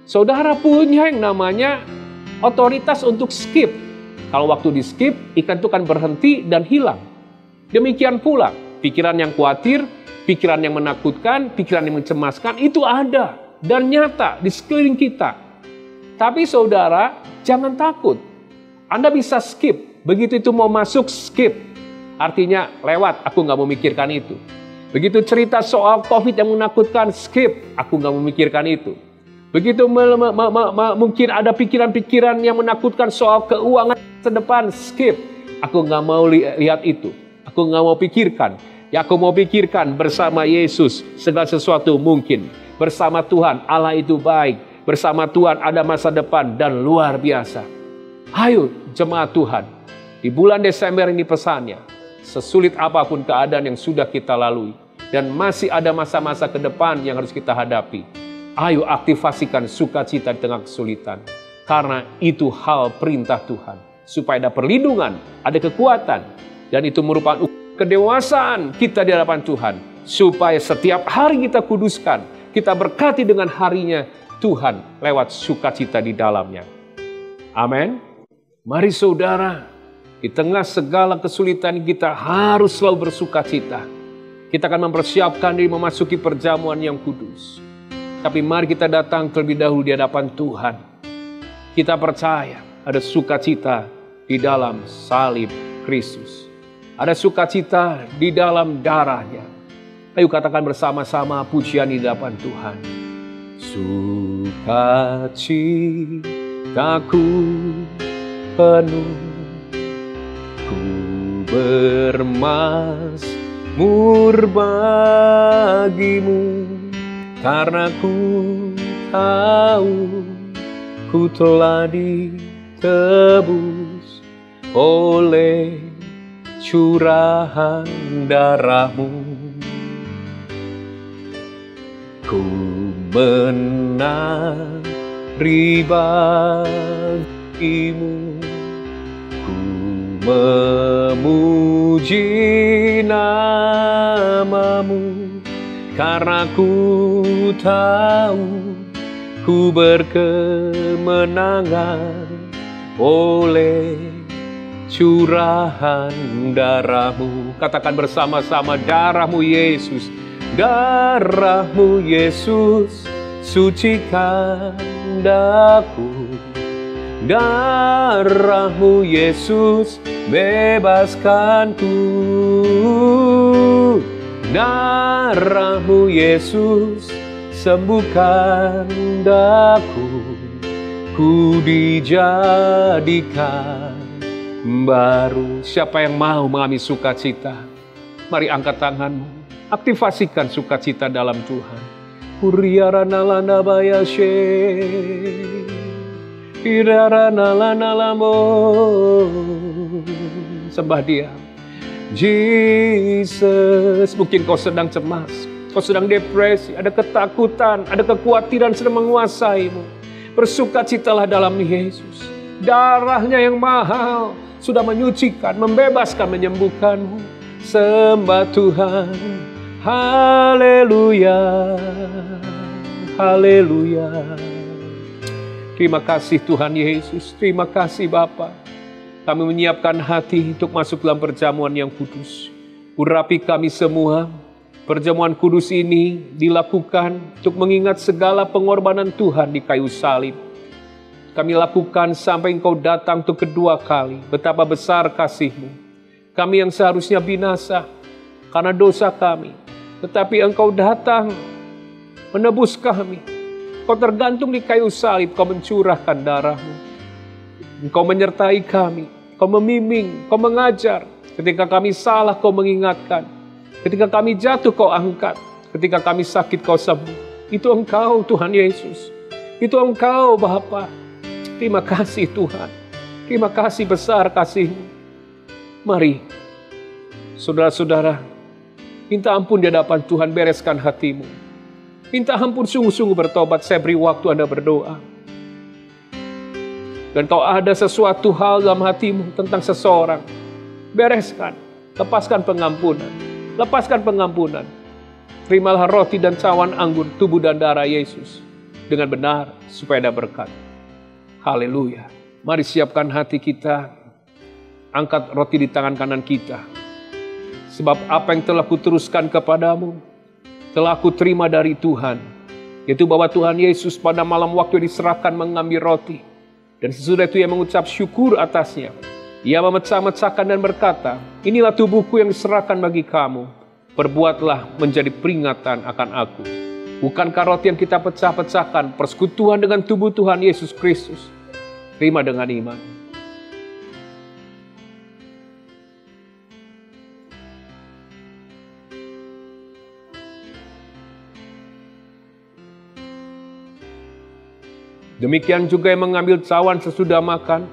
saudara punya yang namanya otoritas untuk skip. Kalau waktu di skip, iklan itu kan berhenti dan hilang. Demikian pula, pikiran yang khawatir, pikiran yang menakutkan, pikiran yang mencemaskan, itu ada dan nyata di sekeliling kita. Tapi saudara, jangan takut. Anda bisa skip. Begitu itu mau masuk, skip. Artinya lewat, aku nggak memikirkan itu. Begitu cerita soal COVID yang menakutkan, skip. Aku nggak memikirkan itu. Begitu mungkin ada pikiran-pikiran yang menakutkan soal keuangan masa depan, skip. Aku nggak mau lihat itu. Aku nggak mau pikirkan. Ya aku mau pikirkan bersama Yesus segala sesuatu mungkin. Bersama Tuhan Allah itu baik. Bersama Tuhan ada masa depan dan luar biasa. Ayo jemaat Tuhan. Di bulan Desember ini pesannya. Sesulit apapun keadaan yang sudah kita lalui. Dan masih ada masa-masa ke depan yang harus kita hadapi. Ayo aktifasikan sukacita di tengah kesulitan. Karena itu hal perintah Tuhan. Supaya ada perlindungan, ada kekuatan. Dan itu merupakan kedewasaan kita di hadapan Tuhan. Supaya setiap hari kita kuduskan. Kita berkati dengan harinya Tuhan lewat sukacita di dalamnya. Amin. Mari saudara, di tengah segala kesulitan kita harus selalu bersukacita. Kita akan mempersiapkan diri memasuki perjamuan yang kudus. Tapi mari kita datang terlebih dahulu di hadapan Tuhan. Kita percaya ada sukacita di dalam salib Kristus. Ada sukacita di dalam darahnya. Ayo katakan bersama-sama pujian di hadapan Tuhan. Sukacitaku penuh, ku bermazmur bagimu. Karena ku tahu ku telah ditebus oleh curahan darahmu. Ku menari bagimu, ku memuji namamu, karena ku tahu ku berkemenangan oleh curahan darahmu. Katakan bersama-sama, darahmu Yesus, darahmu Yesus, sucikan daku. Darahmu Yesus, bebaskanku. Darahmu Yesus, sembuhkan daku. Ku dijadikan baru. Siapa yang mau mengalami sukacita? Mari angkat tanganmu, aktivasikan sukacita dalam Tuhan. Huriarana bayashe, irarana lamo. Sembah Dia. Jesus, mungkin kau sedang cemas, kau sedang depresi, ada ketakutan, ada kekhawatiran sedang menguasaimu. Bersukacitalah dalam Yesus. Darahnya yang mahal sudah menyucikan, membebaskan, menyembuhkanmu. Sembah Tuhan. Haleluya. Haleluya. Terima kasih Tuhan Yesus. Terima kasih Bapa. Kami menyiapkan hati untuk masuk dalam perjamuan yang kudus. Urapi kami semua. Perjamuan kudus ini dilakukan untuk mengingat segala pengorbanan Tuhan di kayu salib. Kami lakukan sampai Engkau datang untuk kedua kali. Betapa besar kasih-Mu. Kami yang seharusnya binasa karena dosa kami. Tetapi Engkau datang menebus kami. Kau tergantung di kayu salib, Kau mencurahkan darah-Mu. Engkau menyertai kami. Kau membimbing, Kau mengajar. Ketika kami salah, Kau mengingatkan. Ketika kami jatuh, Kau angkat. Ketika kami sakit, Kau sembuh. Itu Engkau Tuhan Yesus. Itu Engkau Bapa. Terima kasih Tuhan. Terima kasih besar kasih-Mu. Mari, saudara-saudara, minta ampun di hadapan Tuhan, bereskan hatimu. Minta ampun sungguh-sungguh bertobat. Saya beri waktu Anda berdoa. Dan kalau ada sesuatu hal dalam hatimu tentang seseorang, bereskan, lepaskan pengampunan. Lepaskan pengampunan. Terimalah roti dan cawan anggur, tubuh dan darah Yesus dengan benar supaya ada berkat. Haleluya. Mari siapkan hati kita. Angkat roti di tangan kanan kita. Sebab apa yang telah kuteruskan kepadamu, telah kuterima dari Tuhan. Yaitu bahwa Tuhan Yesus pada malam waktu diserahkan mengambil roti. Dan sesudah itu Ia mengucap syukur atasnya. Ia memecah-mecahkan dan berkata, inilah tubuhku yang diserahkan bagi kamu. Perbuatlah menjadi peringatan akan aku. Bukankah roti yang kita pecah-pecahkan persekutuan dengan tubuh Tuhan Yesus Kristus? Terima dengan iman. Demikian juga yang mengambil cawan sesudah makan,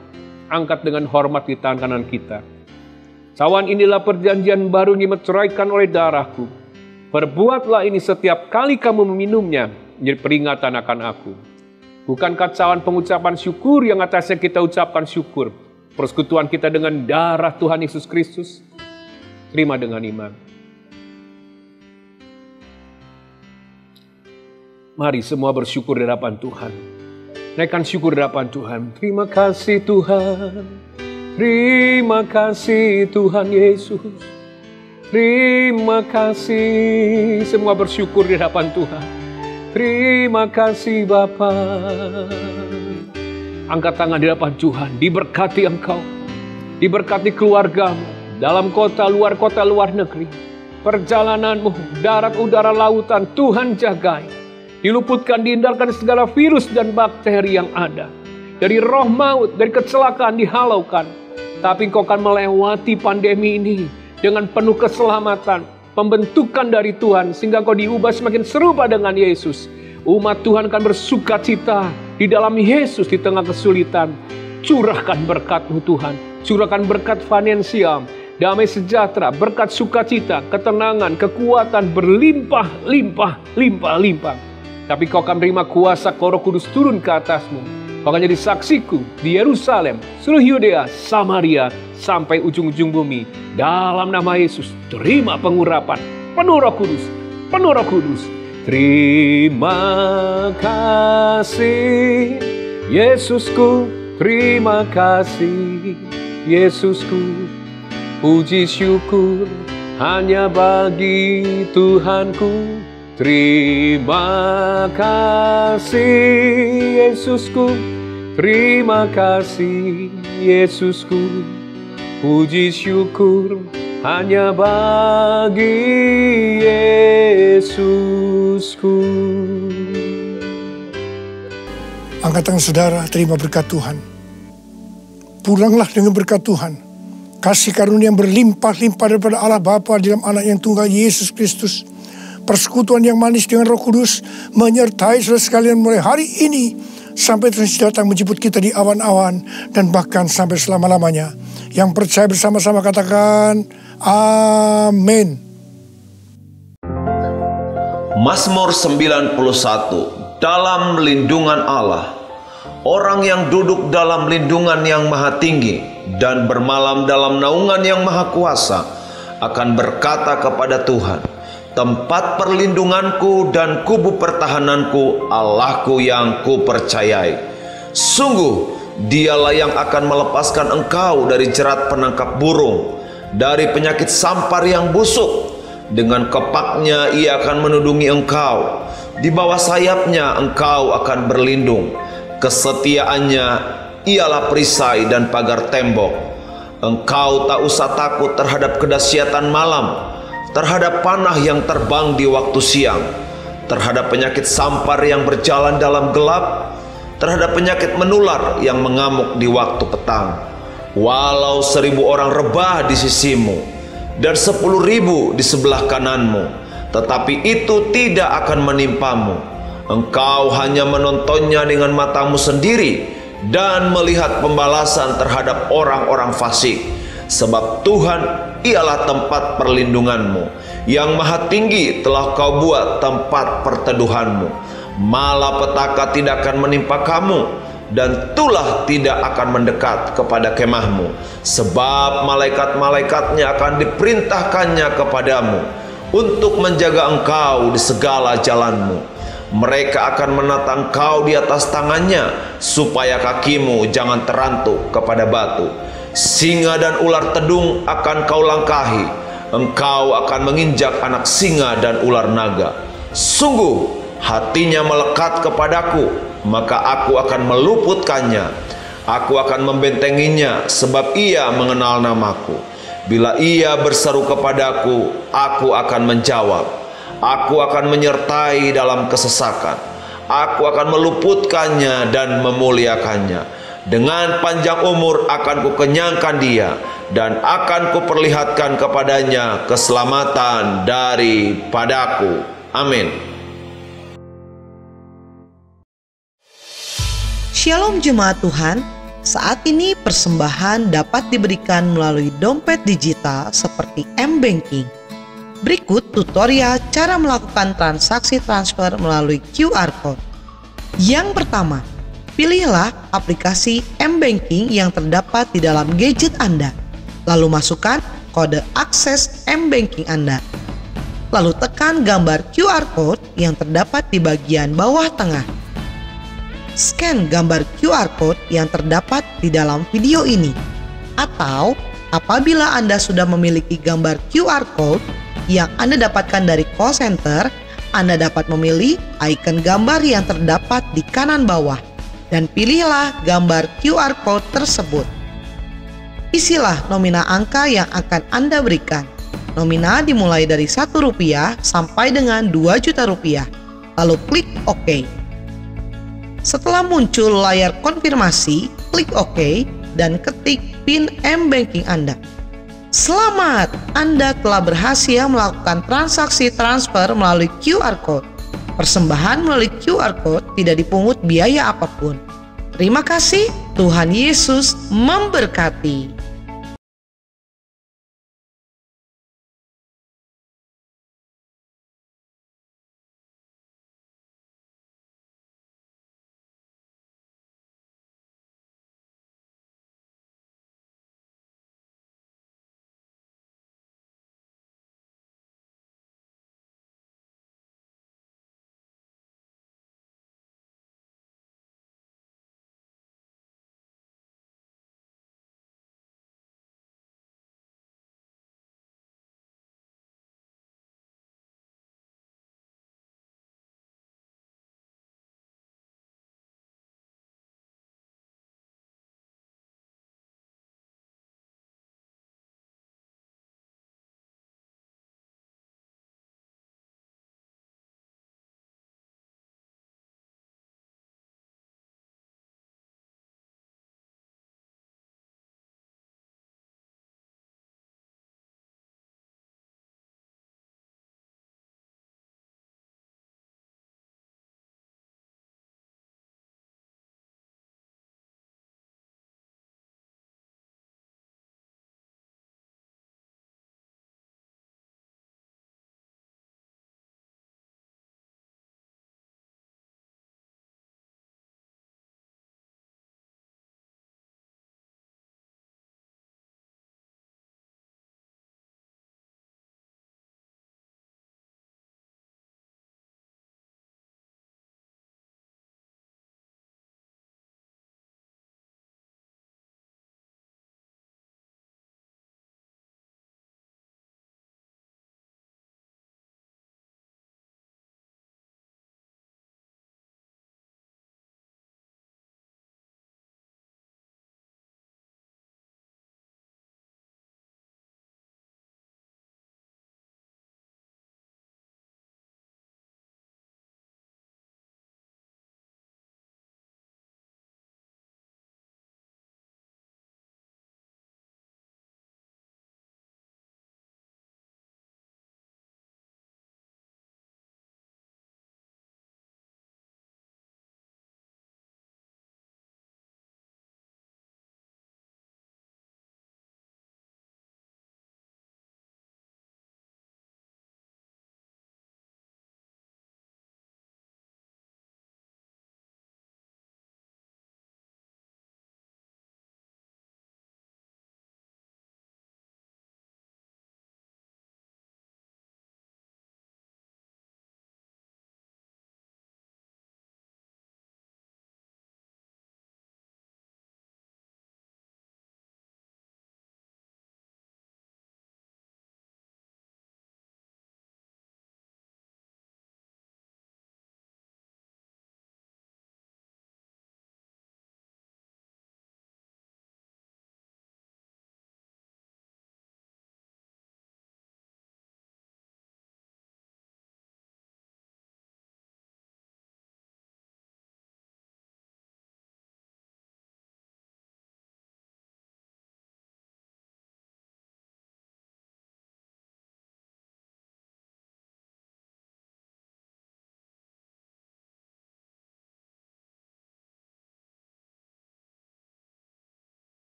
angkat dengan hormat di tangan kanan kita. Cawan inilah perjanjian baru yang dimeteraikan oleh darahku. Perbuatlah ini setiap kali kamu meminumnya, menjadi peringatan akan aku. Bukankah cawan pengucapan syukur yang atasnya kita ucapkan syukur? Persekutuan kita dengan darah Tuhan Yesus Kristus. Terima dengan iman. Mari semua bersyukur di hadapan Tuhan. Naikkan syukur di hadapan Tuhan. Terima kasih Tuhan. Terima kasih Tuhan Yesus. Terima kasih. Semua bersyukur di hadapan Tuhan. Terima kasih Bapa. Angkat tangan di hadapan Tuhan. Diberkati engkau. Diberkati keluargamu. Dalam kota, luar negeri. Perjalananmu, darat, udara, lautan, Tuhan jagai. Diluputkan, dihindarkan segala virus dan bakteri yang ada. Dari roh maut, dari kecelakaan dihalaukan. Tapi engkau akan melewati pandemi ini dengan penuh keselamatan. Pembentukan dari Tuhan sehingga engkau diubah semakin serupa dengan Yesus. Umat Tuhan akan bersukacita di dalam Yesus di tengah kesulitan. Curahkan berkat-Mu Tuhan. Curahkan berkat finansial. damai sejahtera, berkat sukacita, ketenangan, kekuatan berlimpah. Tapi kau akan menerima kuasa Roh Kudus turun ke atasmu. Kau akan jadi saksiku di Yerusalem, seluruh Yudea, Samaria, sampai ujung-ujung bumi. Dalam nama Yesus, terima pengurapan. Penuh Roh Kudus. Terima kasih, Yesusku. Terima kasih, Yesusku. Puji syukur hanya bagi Tuhanku. Terima kasih, Yesusku. Terima kasih, Yesusku. Puji syukur hanya bagi Yesusku. Angkat tangan saudara, terima berkat Tuhan. Pulanglah dengan berkat Tuhan. Kasih karunia yang berlimpah-limpah daripada Allah Bapa dalam Anak yang tunggal Yesus Kristus. Persekutuan yang manis dengan Roh Kudus menyertai saudara sekalian mulai hari ini sampai Tuhan datang menjemput kita di awan-awan dan bahkan sampai selama-lamanya. Yang percaya bersama-sama katakan amin. Mazmur 91. Dalam lindungan Allah. Orang yang duduk dalam lindungan yang maha tinggi dan bermalam dalam naungan yang maha kuasa akan berkata kepada Tuhan, tempat perlindunganku dan kubu pertahananku, Allahku yang kupercayai. Sungguh Dialah yang akan melepaskan engkau dari jerat penangkap burung, dari penyakit sampar yang busuk. Dengan kepaknya Ia akan menudungi engkau, di bawah sayapnya engkau akan berlindung. Kesetiaannya ialah perisai dan pagar tembok. Engkau tak usah takut terhadap kedahsyatan malam, terhadap panah yang terbang di waktu siang, terhadap penyakit sampar yang berjalan dalam gelap, terhadap penyakit menular yang mengamuk di waktu petang. Walau 1000 orang rebah di sisimu dan 10.000 di sebelah kananmu, tetapi itu tidak akan menimpamu. Engkau hanya menontonnya dengan matamu sendiri dan melihat pembalasan terhadap orang-orang fasik. Sebab Tuhan ialah tempat perlindunganmu, yang maha tinggi telah kau buat tempat perteduhanmu. Malapetaka tidak akan menimpa kamu, dan tulah tidak akan mendekat kepada kemahmu. Sebab malaikat-malaikatnya akan diperintahkannya kepadamu untuk menjaga engkau di segala jalanmu. Mereka akan menata engkau di atas tangannya, supaya kakimu jangan terantuk kepada batu. Singa dan ular tedung akan kau langkahi. Engkau akan menginjak anak singa dan ular naga. Sungguh hatinya melekat kepadaku, maka aku akan meluputkannya. Aku akan membentenginya, sebab ia mengenal namaku. Bila ia berseru kepadaku, aku akan menjawab. Aku akan menyertai dalam kesesakan. Aku akan meluputkannya dan memuliakannya. Dengan panjang umur akan kukenyangkan dia, dan akan kuperlihatkan kepadanya keselamatan daripadaku. Amin. Shalom jemaat Tuhan, saat ini persembahan dapat diberikan melalui dompet digital seperti M-Banking. Berikut tutorial cara melakukan transaksi transfer melalui QR Code. Yang pertama, pilihlah aplikasi M-Banking yang terdapat di dalam gadget Anda. Lalu masukkan kode akses M-Banking Anda. Lalu tekan gambar QR Code yang terdapat di bagian bawah tengah. Scan gambar QR Code yang terdapat di dalam video ini. Atau apabila Anda sudah memiliki gambar QR Code yang Anda dapatkan dari call center, Anda dapat memilih icon gambar yang terdapat di kanan bawah dan pilihlah gambar QR Code tersebut. Isilah nominal angka yang akan Anda berikan. Nominal dimulai dari Rp1 sampai dengan Rp2 juta. Lalu klik OK. Setelah muncul layar konfirmasi, klik OK dan ketik PIN M-Banking Anda. Selamat, Anda telah berhasil melakukan transaksi transfer melalui QR Code. Persembahan melalui QR Code tidak dipungut biaya apapun. Terima kasih, Tuhan Yesus memberkati.